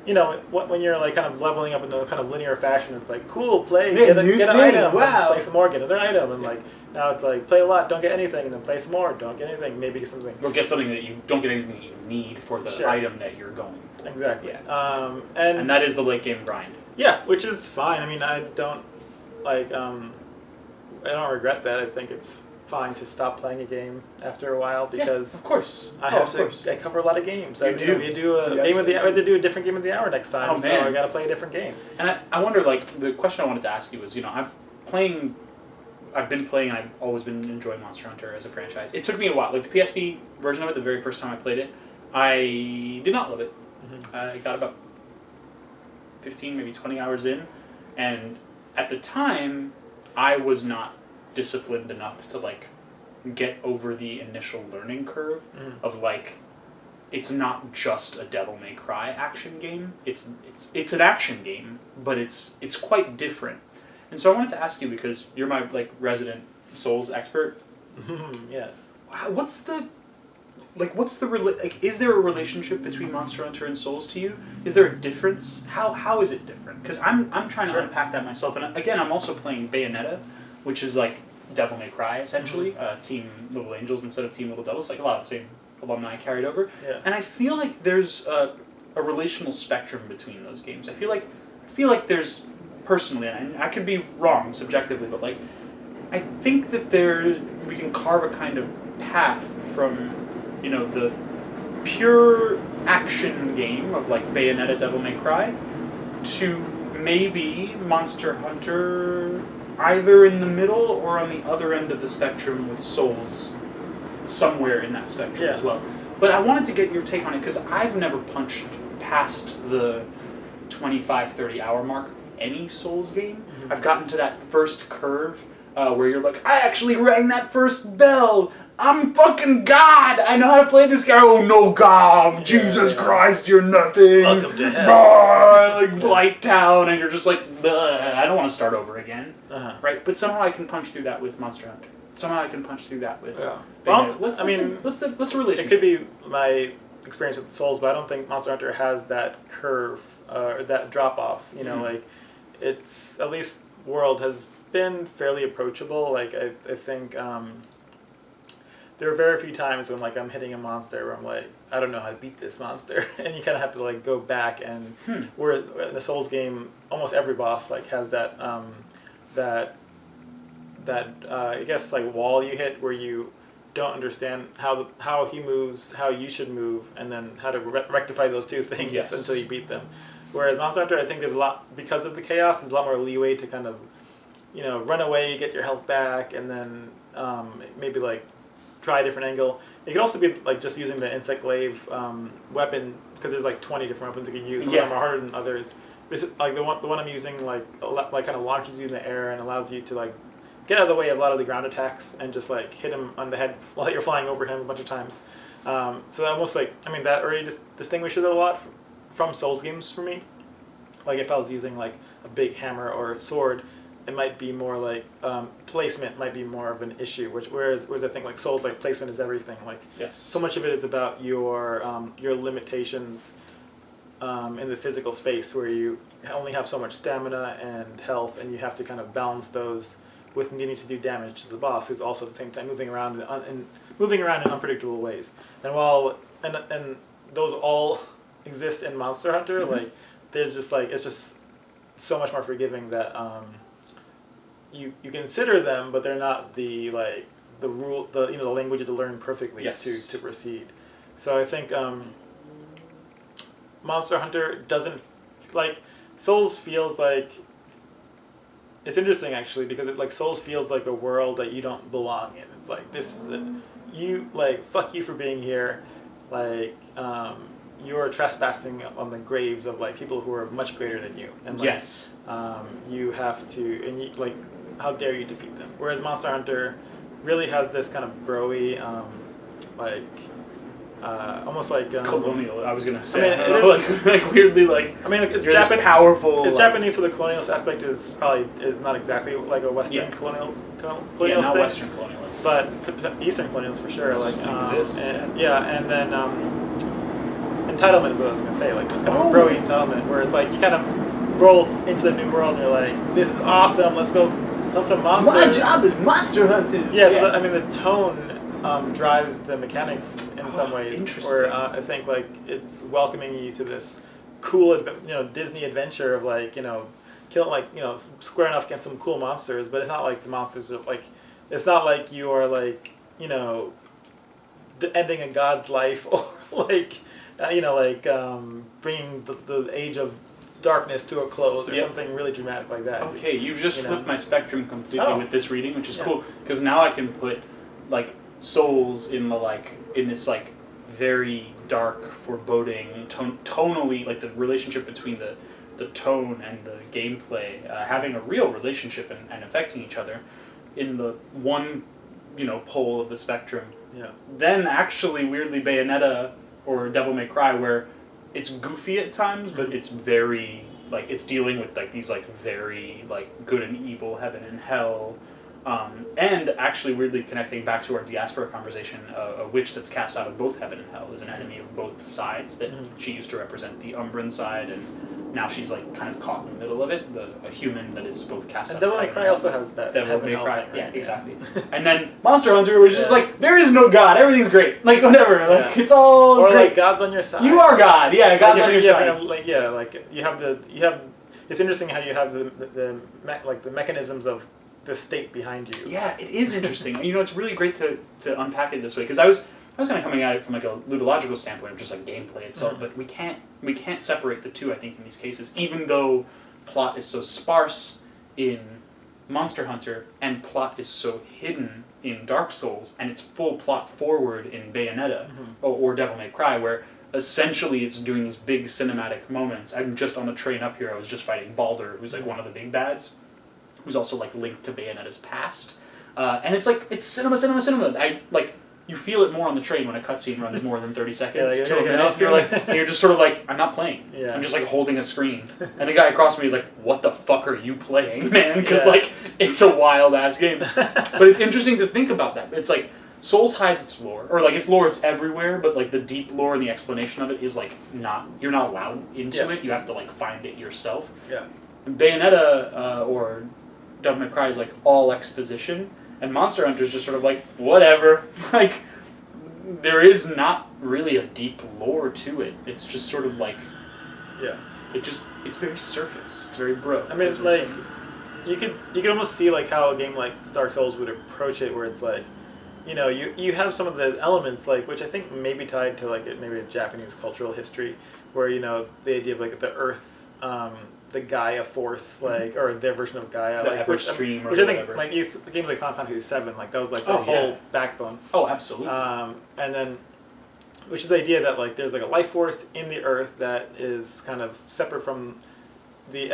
When you're like kind of leveling up in a kind of linear fashion, it's like cool, get an item, play some more, get another item, and like now it's like play a lot, don't get anything, and then play some more, don't get anything, maybe get something. Or get something that you don't get anything you need for the item that you're going for. Exactly. Yeah. And that is the late game grind. Yeah, which is fine. I mean, I don't regret that. I think it's fine to stop playing a game after a while because of course I cover a lot of games. You do. We do a game of the hour. I have to do a different game of the hour next time. So I got to play a different game. And I wonder, like, the question I wanted to ask you was, I'm playing I've been playing, and I've always been enjoying Monster Hunter as a franchise. It took me a while. Like, the PSP version of it, the very first time I played it, I did not love it. I got about 15, maybe 20 hours in, and at the time, I was not disciplined enough to, like, get over the initial learning curve of, like, it's not just a Devil May Cry action game. It's an action game, but it's quite different. And so I wanted to ask you, because you're my, like, resident Souls expert. Yes. What's the is there a relationship between Monster Hunter and Souls to you? Is there a difference? How is it different? Because I'm trying to unpack that myself. And again, I'm also playing Bayonetta, which is like Devil May Cry, essentially. Team Little Angels instead of Team Little Devils. Like, a lot of the same alumni carried over. Yeah. And I feel like there's a relational spectrum between those games. I feel like there's, personally, and I could be wrong subjectively, but like, I think that we can carve a kind of path from, you know, the pure action game of like Bayonetta, Devil May Cry, to maybe Monster Hunter, either in the middle or on the other end of the spectrum with Souls, somewhere in that spectrum as well. But I wanted to get your take on it, because I've never punched past the 25, 30 hour mark of any Souls game. I've gotten to that first curve where you're like, I actually rang that first bell. I'm fucking God. I know how to play this guy. Oh no, God, Jesus Christ, you're nothing. Welcome to hell. Like Blight Town, and you're just like, I don't want to start over again. Right? But somehow I can punch through that with Monster Hunter. Somehow I can punch through that with. Yeah. Well, what's the relationship? It could be my experience with Souls, but I don't think Monster Hunter has that curve or that drop off. You know, like, it's, at least World has been fairly approachable. Like, I think there are very few times when, like, I'm hitting a monster where I'm like, I don't know how to beat this monster, and you kind of have to, like, go back and where in the Souls game, almost every boss, like, has that I guess, like, wall you hit where you don't understand how he moves, how you should move, and then how to rectify those two things until you beat them. Whereas Monster Hunter, I think there's a lot, because of the chaos, there's a lot more leeway to kind of, you know, run away, get your health back, and then maybe, like, try a different angle. It could also be, like, just using the insect glaive weapon, because there's, like, 20 different weapons you can use. Some of them are harder than others. This is, like, the one I'm using, like kind of launches you in the air and allows you to, like, get out of the way of a lot of the ground attacks and just, like, hit him on the head while you're flying over him a bunch of times. So almost, like, I mean, that already distinguishes it a lot from Souls games for me. Like, if I was using, like, a big hammer or a sword, it might be more like placement might be more of an issue. Whereas I think, like, Souls, like, placement is everything. Like, so much of it is about your limitations in the physical space, where you only have so much stamina and health, and you have to kind of balance those with needing to do damage to the boss, who's also at the same time moving around in unpredictable ways. And while and those all exist in Monster Hunter, like, there's just, like, it's just so much more forgiving that you consider them, but they're not the, like, the rule, the, you know, the language to learn perfectly to proceed. So I think Monster Hunter doesn't, like, Souls feels like, it's interesting actually, because it, like, Souls feels like a world that you don't belong in. It's like, this is it. You, like, fuck you for being here. Like, you're trespassing on the graves of, like, people who are much greater than you. And, like, you have to, and you, like, how dare you defeat them? Whereas Monster Hunter really has this kind of broy, like, almost like colonial. I was gonna say, I mean, like weirdly, like, I mean, like, it's powerful. It's like, Japanese, so the colonialist aspect is not exactly like a Western colonial not thing. Western colonialist, but Eastern colonialist for sure. Like, exists. And then entitlement is what I was gonna say. Like, kind of bro entitlement, where it's like you kind of roll into the new world and you're like, this is awesome. Let's go hunt some monsters. My job is monster hunting. Yeah. So I mean, the tone drives the mechanics in some ways. Interesting. Where I think, like, it's welcoming you to this cool, Disney adventure of, like, killing, like, squaring off against some cool monsters. But it's not like the monsters are, like, it's not like you are, like, ending a god's life, or like, bringing the age of darkness to a close or something really dramatic like that. Okay, you've just flipped my spectrum completely with this reading, which is cool because now I can put like souls in this like very dark, foreboding, tonally like the relationship between the tone and the gameplay having a real relationship and affecting each other in the one pole of the spectrum. Yeah. Then actually weirdly Bayonetta or Devil May Cry where it's goofy at times, but it's very like it's dealing with like these like very like good and evil, heaven and hell, and actually weirdly connecting back to our diaspora conversation, a witch that's cast out of both heaven and hell is an enemy of both sides that she used to represent the Umbran side, and now she's like kind of caught in the middle of it, a human that is both cast out of Devil May Cry also has that. Devil May Cry, yeah, exactly. And then Monster Hunter, which is like, there is no God, everything's great. Like, whatever, like, it's all or great. Like, God's on your side. You are God, yeah, God's on your side. It's interesting how you have the mechanisms of the state behind you. Yeah, it is interesting. It's really great to unpack it this way, because I was kind of coming at it from like a ludological standpoint of just like gameplay itself, but we can't separate the two, I think, in these cases, even though plot is so sparse in Monster Hunter and plot is so hidden in Dark Souls, and it's full plot forward in Bayonetta or Devil May Cry, where essentially it's doing these big cinematic moments. I'm just on the train up here, I was just fighting Baldur, who's like one of the big bads, who's also like linked to Bayonetta's past. And it's like, it's cinema. You feel it more on the train when a cutscene runs more than 30 seconds to a minute. You're just sort of like, I'm not playing. Yeah. I'm just like holding a screen. And the guy across from me is like, what the fuck are you playing, man? Because like, it's a wild ass game. But it's interesting to think about that. It's like, Souls hides its lore, or like its lore is everywhere, but like the deep lore and the explanation of it is like you're not allowed into it. You have to like find it yourself. Yeah. And Bayonetta or Devil May Cry is like all exposition. And Monster Hunter is just sort of like, whatever. Like, there is not really a deep lore to it. It's just sort of like, it's very surface. It's very bro. I mean, it's like, you could almost see like how a game like Dark Souls would approach it, where it's like, you have some of the elements, like, which I think may be tied to like maybe a Japanese cultural history, where, the idea of like the earth, the Gaia force, like, or their version of Gaia, the like, Everstream, which I think, like, games like Final Fantasy VII, like, that was like the whole backbone. Oh, absolutely. And then, which is the idea that like there's like a life force in the earth that is kind of separate from the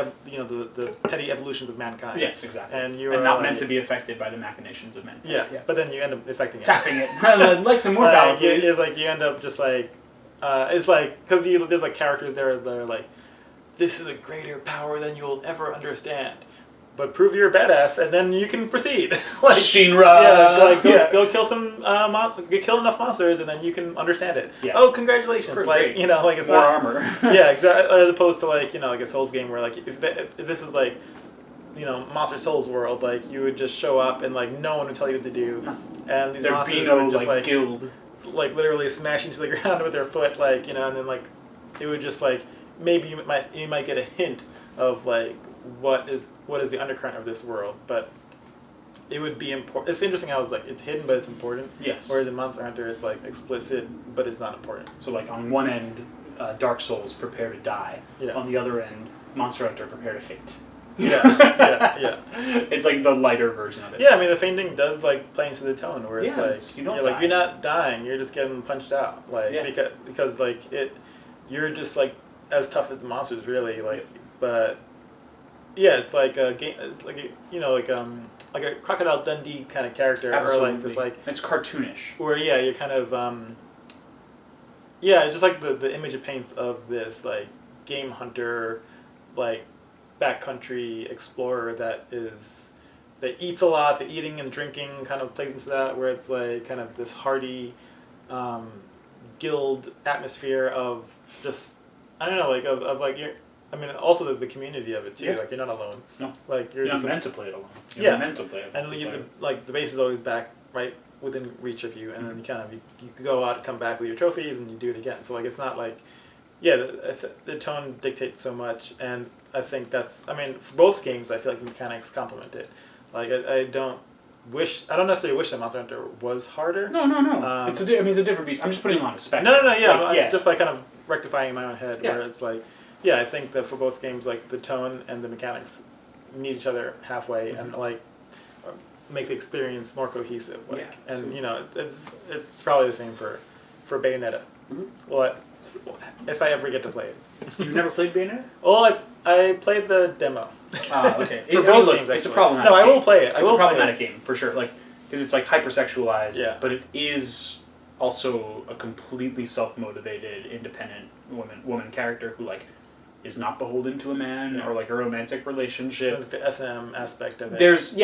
petty evolutions of mankind. Yes, exactly. And you're not meant to be affected by the machinations of mankind. Yeah, but then you end up affecting it. Tapping it. Like some more power, please. It's like you end up just like, it's like, because there's like characters there that are like, this is a greater power than you'll ever understand. But prove you're a badass, and then you can proceed. Like Shinra. Go kill some kill enough monsters, and then you can understand it. Yeah. Oh, congratulations! Pretty like great. like it's more not armor. Yeah, exactly. As opposed to like like a Souls game where like if this was like Monster Souls world, like you would just show up and like no one would tell you what to do, and these monsters would just like guild, like literally smash into the ground with their foot, like and then like it would just like maybe you might get a hint of like what is the undercurrent of this world, but it would be important. It's interesting how it's like it's hidden but it's important. Yes. Whereas in Monster Hunter it's like explicit but it's not important. So like on one end, Dark Souls, prepare to die. Yeah. On the other end, Monster Hunter, prepare to faint. Yeah. It's like the lighter version of it. Yeah, I mean the fainting does like play into the tone where it's like you're not dying, you're just getting punched out, like because like you're just like as tough as the monsters really, like, but yeah, it's like a game. It's like like a Crocodile Dundee kind of character. Absolutely. Or like this like it's cartoonish. Where you're kind of it's just like the image it paints of this like game hunter, like backcountry explorer that eats a lot. The eating and drinking kind of plays into that, where it's like kind of this hearty guild atmosphere of just I don't know, like of like you're. I mean, also the community of it too. Yeah. Like you're not alone. No, like you're not meant to play it alone. You're meant to play it. And the base is always back right within reach of you, and then you kind of you go out, come back with your trophies, and you do it again. So like it's not like, the tone dictates so much, and I think that's. I mean, for both games, I feel like the mechanics complement it. Like I don't necessarily wish that Monster Hunter was harder. No. It's a different beast. I'm just putting them on a spectrum. No. Yeah, I'm just like kind of rectifying in my own head, where it's like. yeah, I think that for both games, like the tone and the mechanics meet each other halfway, and like make the experience more cohesive. Like, and you know, it's probably the same for Bayonetta. Mm-hmm. Well, if I ever get to play it. You've never played Bayonetta? Well, I played the demo. Okay. For both games, it's a problematic. No, I will play it. It's a problematic game for sure. Like, because it's like hypersexualized, but it is also a completely self-motivated, independent woman character who like is not beholden to a man or like a romantic relationship. The SM aspect of it. There's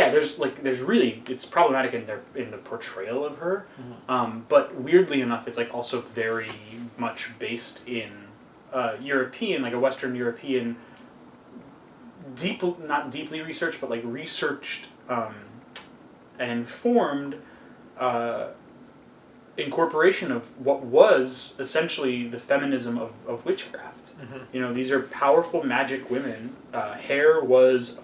really, it's problematic in the portrayal of her, but weirdly enough, it's like also very much based in European, like a Western European, not deeply researched, but like researched and informed incorporation of what was essentially the feminism of witchcraft. Mm-hmm. You know, these are powerful magic women. Hair was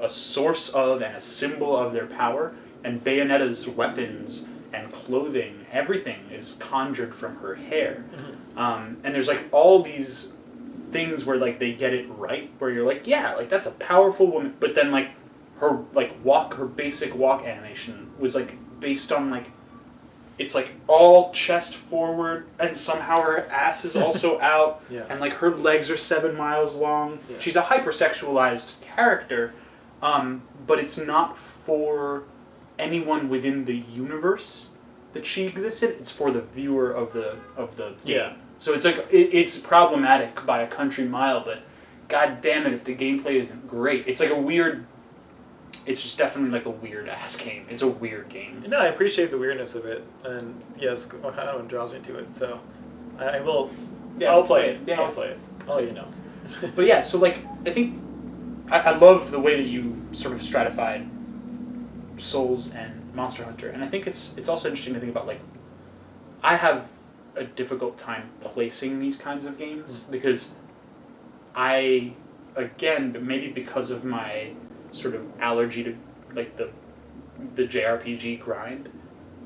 a source of and a symbol of their power, and Bayonetta's weapons and clothing, everything is conjured from her hair. Mm-hmm. And there's like all these things where like they get it right, where you're like, yeah, like that's a powerful woman, but then like her basic walk animation was like based on like, it's like all chest forward, and somehow her ass is also out, and like her legs are 7 miles long. Yeah. She's a hypersexualized character, but it's not for anyone within the universe that she existed. It's for the viewer of the game. Yeah. So it's like it's problematic by a country mile, but god damn it if the gameplay isn't great. It's like a weird. It's just definitely like a weird ass game. It's a weird game. No, I appreciate the weirdness of it, and yes, kind of what draws me to it. So, I will. Yeah, I'll play it. Yeah, I'll play it. I'll let you know. But yeah, so like I think I love the way that you sort of stratified Souls and Monster Hunter, and I think it's also interesting to think about like I have a difficult time placing these kinds of games because I, again, maybe because of my sort of allergy to like the JRPG grind,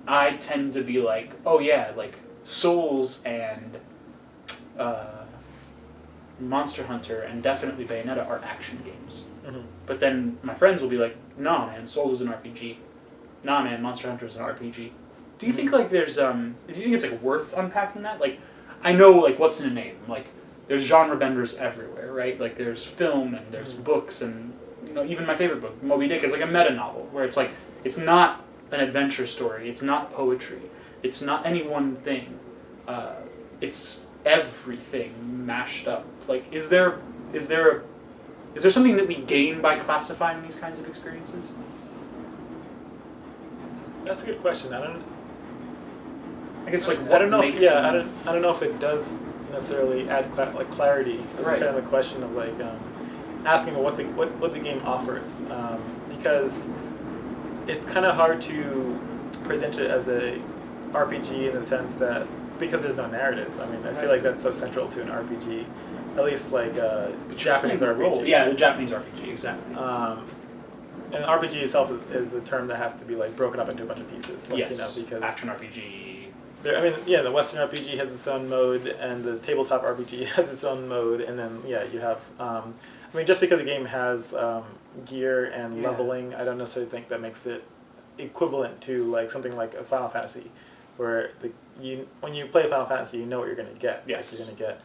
I tend to be like, oh yeah, like Souls and Monster Hunter and definitely Bayonetta are action games. Mm-hmm. But then my friends will be like, nah man, Souls is an RPG. Nah man, Monster Hunter is an RPG. Do you think like there's do you think it's like worth unpacking that? Like I know like what's in a name. Like there's genre benders everywhere, right? Like there's film and there's books and you know, even my favorite book, Moby Dick, is like a meta novel where it's like it's not an adventure story, it's not poetry, it's not any one thing. It's everything mashed up. Like is there something that we gain by classifying these kinds of experiences? That's a good question. I guess like what makes I don't know if it does necessarily add clarity. Right. Kind of a question of like asking what the game offers, because it's kind of hard to present it as a RPG in the sense that because there's no narrative. I mean, I feel like that's so central to an RPG, at least like Japanese RPG. Yeah, the Japanese RPG, exactly. And RPG itself is a term that has to be like broken up into a bunch of pieces. Like, yes, you know, because action RPG. The Western RPG has its own mode, and the tabletop RPG has its own mode, and then you have. Just because the game has gear and leveling, I don't necessarily think that makes it equivalent to like something like a Final Fantasy, where when you play Final Fantasy, you know what you're going to get. Yes. Like you're going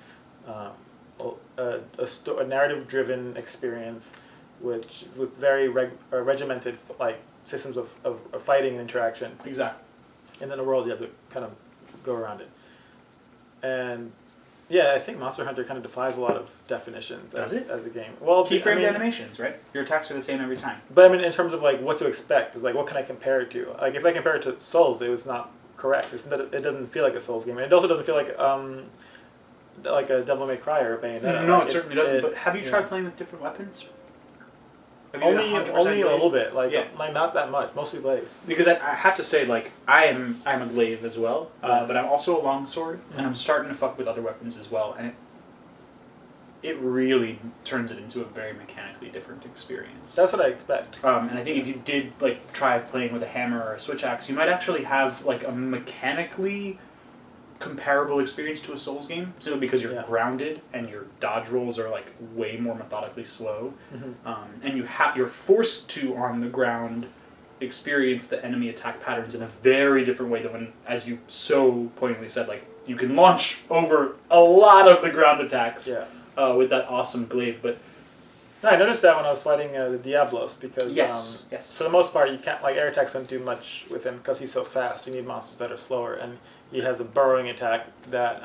to get a narrative-driven experience, with very regimented like systems of fighting and interaction. Exactly. And then a world you have to kind of go around it. And yeah, I think Monster Hunter kind of defies a lot of definitions as a game. Well, keyframed animations, right? Your attacks are the same every time. But I mean, in terms of like what to expect, is like what can I compare it to? Like if I compare it to Souls, it was not correct. It doesn't feel like a Souls game, and it also doesn't feel like a Devil May Cry or Bayonetta. No, it certainly doesn't. But have you tried playing with different weapons? Only a little bit, like not that much, mostly glaive. Because I have to say, like I'm a glaive as well, but I'm also a longsword, and I'm starting to fuck with other weapons as well, and it really turns it into a very mechanically different experience. That's what I expect. And I think if you did like try playing with a hammer or a switch axe, you might actually have like a mechanically comparable experience to a Souls game, simply because you're grounded and your dodge rolls are like way more methodically slow, and you're forced to on the ground experience the enemy attack patterns in a very different way than when, as you so poignantly said, like you can launch over a lot of the ground attacks with that awesome glaive. But no, I noticed that when I was fighting the Diablos, because yes. For the most part you can't, like, air attacks don't do much with him because he's so fast. You need monsters that are slower, and he has a burrowing attack that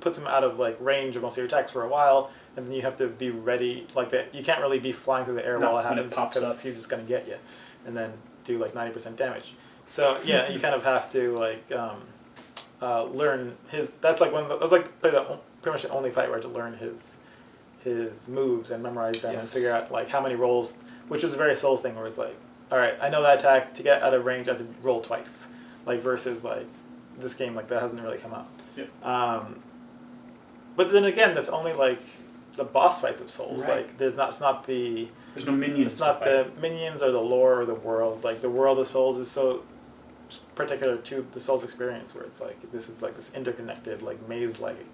puts him out of like range of most of your attacks for a while, and then you have to be ready. Like that, you can't really be flying through the air while it happens, because he's just gonna get you, and then do like 90% damage. So yeah, you kind of have to like learn his. That's like that was like pretty much the only fight where I had to learn his moves and memorize them and figure out like how many rolls, which was a very Souls thing where it's like, all right, I know that attack, to get out of range I have to roll twice. Like versus like this game, like that hasn't really come up. Yeah. But then again, that's only like the boss fights of Souls. Right. Like there's no minions. It's not the minions or the lore or the world. Like the world of Souls is so particular to the Souls experience, where it's like this is like this interconnected, like maze-like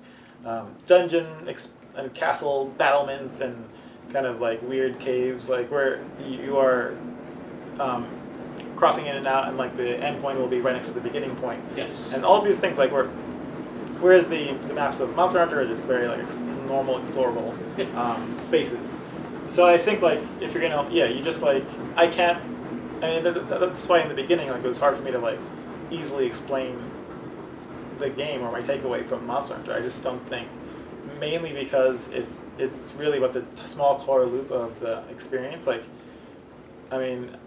dungeon and castle battlements and kind of like weird caves, like where you are crossing in and out, and like the end point will be right next to the beginning point. Yes. And all of these things, like whereas the maps of Monster Hunter are just very like normal explorable spaces. So I think like if you're gonna you just like I mean that's why in the beginning like it was hard for me to like easily explain the game or my takeaway from Monster Hunter. I just don't think, mainly because it's really about the small core loop of the experience. Like I mean,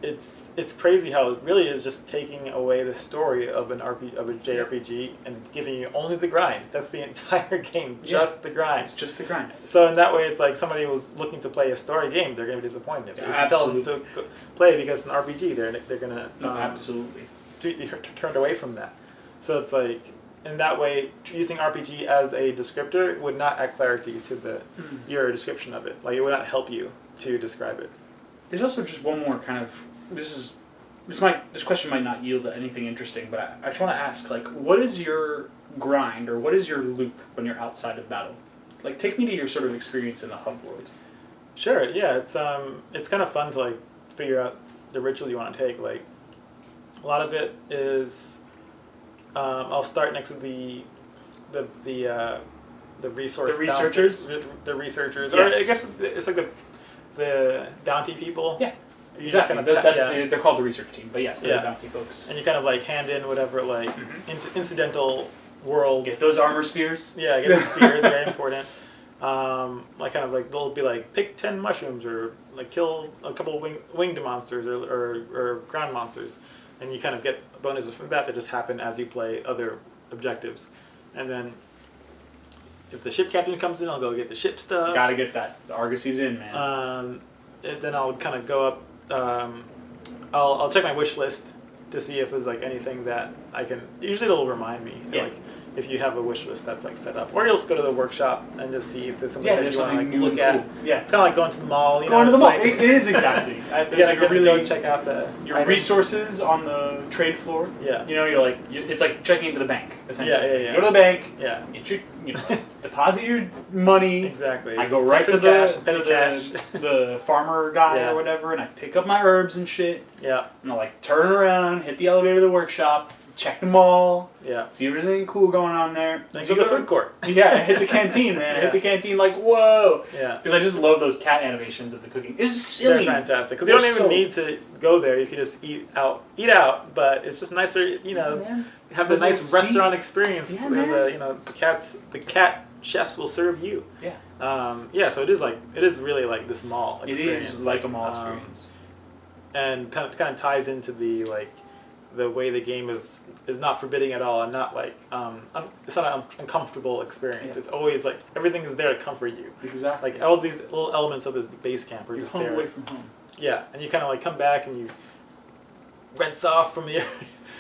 it's crazy how it really is just taking away the story of a JRPG and giving you only the grind. That's the entire game, just the grind. It's just the grind. So in that way, it's like somebody who's looking to play a story game, they're going to be disappointed. If you tell them to play because it's an RPG, they're going to absolutely be turned away from that. So it's like, in that way, using RPG as a descriptor would not add clarity to your description of it. Like it would not help you to describe it. There's also just one more kind of this question might not yield anything interesting, but I just want to ask, like, what is your grind or what is your loop when you're outside of battle? Like, take me to your sort of experience in the hub world. Sure. Yeah, it's kind of fun to like figure out the ritual you want to take. Like, a lot of it is I'll start next to the resource. The researchers. The researchers, yes. Or I guess it's like the bounty people. Yeah. You exactly. They're called the research team, but yes, they're the bounty folks. And you kind of like hand in whatever like incidental world. Get those armor spheres. Yeah, get the spheres. Very important. Like kind of like they'll be like pick 10 mushrooms or like kill a couple winged monsters or ground monsters, and you kind of get bonuses from that just happen as you play other objectives, and then. If the ship captain comes in, I'll go get the ship stuff. Gotta get that. The Argosy's in, man. Then I'll kind of go up. I'll check my wish list to see if there's like anything that I can. Usually it'll remind me. Like if you have a wish list that's like set up, or you'll just go to the workshop and just see if there's something that you want to like look at. Yeah, it's kind of like going to the mall. Going to the mall. It is exactly. There's like really go check out your items. Resources on the trade floor. Yeah. You know, it's like checking into the bank essentially. Yeah. Go to the bank. Yeah. Get your deposit your money. Exactly. I go right to the farmer guy or whatever, and I pick up my herbs and shit. Yeah. And I'll like turn around, hit the elevator to the workshop, check them all. Yeah. See if there's anything cool going on there. Then go to the food court. Yeah, I hit the canteen, man. I hit the canteen like, whoa. Yeah. Because I just love those cat animations of the cooking. It's silly. They're fantastic. Because you don't even need to go there. You can just eat out. But it's just nicer, have the nice restaurant experience where the cat chefs will serve you. Yeah. So it is really like this mall experience. It is like a mall experience. And kind of ties into the way the game is not forbidding at all, and not like it's not an uncomfortable experience. It's always like everything is there to comfort you. Exactly. Like all these little elements of this base camp are just there. You're home away from home. Yeah, and you kind of like come back and you rinse off from the.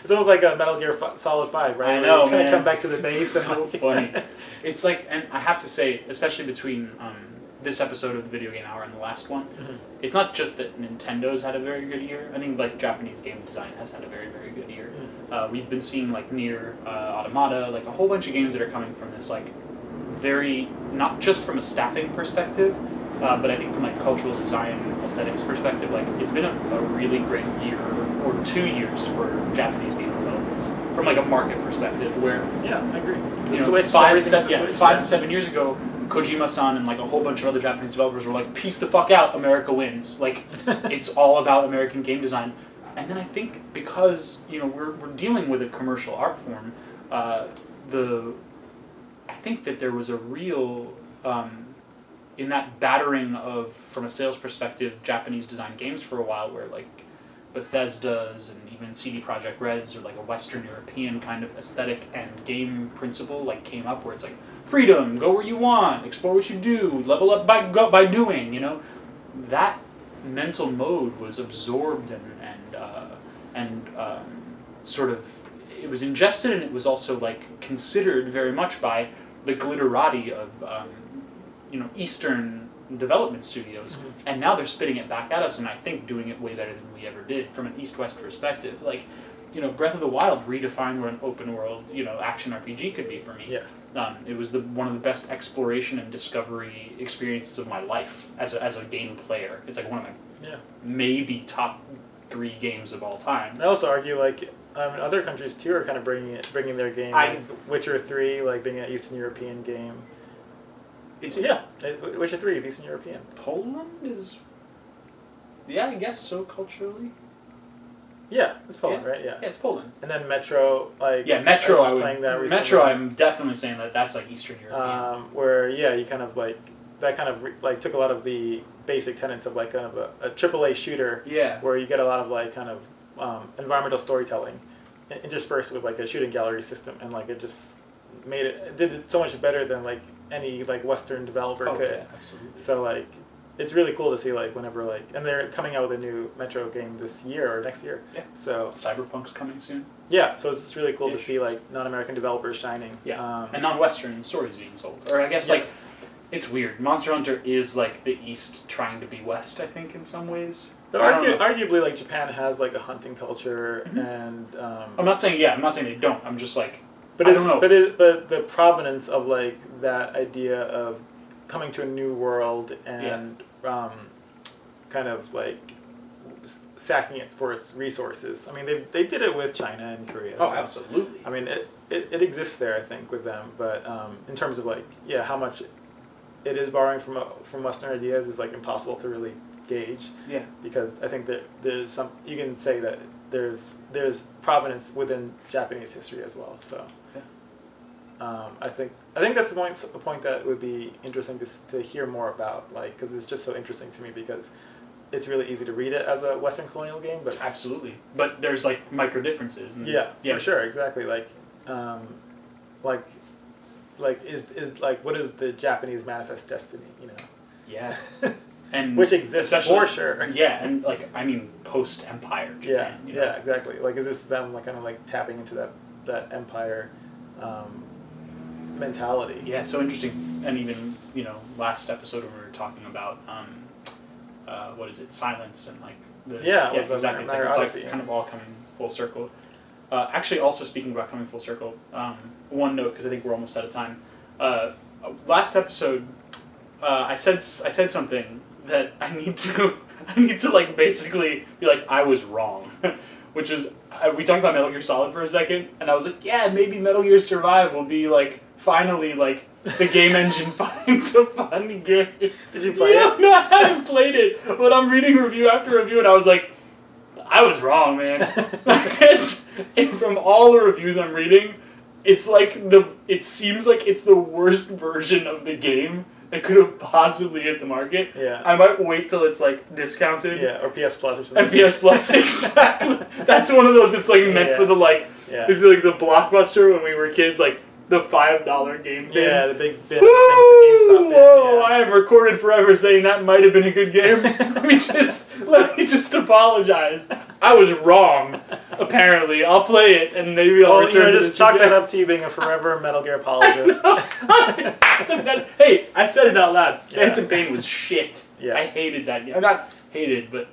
It's almost like a Metal Gear Solid 5, right? I know, you kind of come back to the base. It's so funny. It's like, and I have to say, especially between this episode of the Video Game Hour and the last one, Mm-hmm. it's not just that Nintendo's had a very good year. I think like Japanese game design has had a very, very good year. We've been seeing like Nier Automata, like a whole bunch of games that are coming from this like very, not just from a staffing perspective, but I think from like cultural design aesthetics perspective, like it's been a really great year or 2 years for Japanese game developers from like a market perspective where I agree. you know, Switch, 5 Switch, to 7 years ago, Kojima-san and like a whole bunch of other Japanese developers were like, peace the fuck out, America wins. Like, it's all about American game design. And then I think because, you know, we're dealing with a commercial art form, I think that there was a real, in that battering of, from a sales perspective, Japanese designed games for a while where like Bethesda's and even CD Projekt Red's or like a Western European kind of aesthetic and game principle like came up where it's like, freedom, go where you want, explore what you do, level up by doing, you know. That mental mode was absorbed and sort of, it was ingested and it was also like considered very much by the glitterati of you know, Eastern development studios, and now they're spitting it back at us, and I think doing it way better than we ever did from an East-West perspective. Like, you know, Breath of the Wild redefined what an open world, you know, action RPG could be for me. Yes. It was one of the best exploration and discovery experiences of my life as a game player. It's like one of my maybe top 3 games of all time. I also argue like other countries too are kind of bringing their game. Witcher 3, like being an Eastern European game. Witcher 3 is Eastern European. Poland is. Yeah, I guess so culturally. Yeah, it's Poland, right? Yeah. Yeah, it's Poland. And then Metro, like Metro. I was playing that recently. Metro, I'm definitely saying that's like Eastern European. Where you kind of like that kind of like took a lot of the basic tenets of like kind of a AAA shooter. Yeah. Where you get a lot of like kind of environmental storytelling interspersed with like a shooting gallery system, and like it just did it so much better than like any like Western developer could. Yeah, absolutely. So like it's really cool to see like whenever like, and they're coming out with a new Metro game this year or next year. Yeah. So Cyberpunk's coming soon. Yeah, so it's really cool to see like non-American developers shining. Yeah. And non-Western stories being sold, or I guess like it's weird. Monster Hunter is like the East trying to be West, I think, in some ways. But arguably, like Japan has like a hunting culture, and I'm not saying they don't. I'm just like. But I don't know. But the provenance of like that idea of coming to a new world and kind of like sacking it for its resources. I mean, they did it with China and Korea. Oh, so, absolutely. I mean, it exists there, I think, with them. But in terms of like, how much it is borrowing from Western ideas is like impossible to really gauge. Yeah. Because I think that there's some, you can say that there's provenance within Japanese history as well. So. I think that's the point that would be interesting to hear more about, like, because it's just so interesting to me because it's really easy to read it as a Western colonial game, but absolutely, but there's like micro differences. And, for sure, exactly. Like is like what is the Japanese manifest destiny? You know. Yeah. And which exists for sure. Yeah, and like I mean, post Empire Japan. Yeah, exactly. Like, is this them like kind of like tapping into that empire? Mentality. Yeah, so interesting. And even, last episode when we were talking about what is it, silence and like exactly. It's like kind of all coming full circle. Actually, also speaking about coming full circle, one note because I think we're almost out of time. Last episode, I said something that I need to like basically be like I was wrong, which is we talked about Metal Gear Solid for a second, and I was like, yeah, maybe Metal Gear Survive will be like. Finally, like, the game engine finds a fun game. Did you play it? No, I haven't played it. But I'm reading review after review, and I was like, I was wrong, man. From all the reviews I'm reading, it's like it seems like it's the worst version of the game that could have possibly hit the market. Yeah. I might wait till it's like discounted. Yeah, or PS Plus or something. And PS Plus, exactly. That's one of those. It's like meant for the like. Yeah. I feel like the Blockbuster when we were kids, like. The $5 game bin. Yeah, the big bin. Whoa! I am recorded forever saying that might have been a good game. let me just apologize. I was wrong. Apparently, I'll play it and maybe I'll return to just chalk that up to you being a forever Metal Gear apologist. Hey, I said it out loud. Phantom Pain was shit. Yeah. I hated that game. I'm not hated, but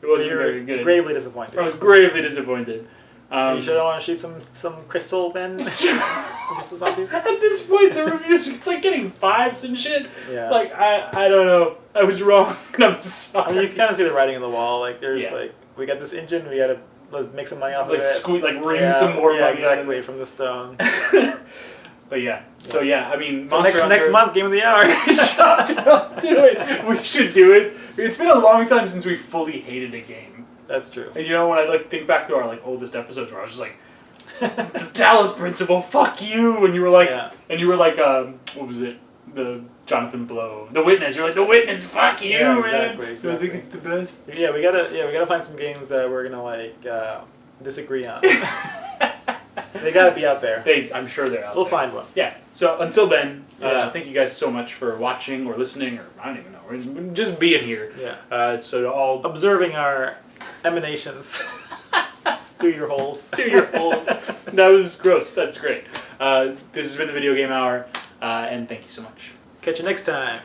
it wasn't very good. Gravely disappointed. I was gravely disappointed. You sure don't want to shoot some crystal then? At this point, the reviews, it's like getting 5s and shit. Yeah. Like, I don't know. I was wrong, and I'm sorry. I mean, you kind of see the writing on the wall. Like, there's like, we got this engine, we got to let's make some money off of it. Wring some more money exactly, from the stone. But yeah, so yeah, I mean, so next month, Game of the Hour. Don't do it. We should do it. It's been a long time since we fully hated a game. That's true. And you know, when I think back to our oldest episodes, where I was just like, the Dallas Principle, fuck you, and you were like, what was it? The Jonathan Blow, The Witness. You're like, The Witness, fuck you, man. Exactly. I think it's the best. Yeah, we gotta find some games that we're gonna disagree on. They gotta be out there. I'm sure they're out there. We'll find one. Yeah. So until then, thank you guys so much for watching or listening, or I don't even know, we're just being here. Yeah. So all observing our emanations through your holes. Through your holes. That was gross. That's great. This has been the Video Game Hour, and thank you so much. Catch you next time.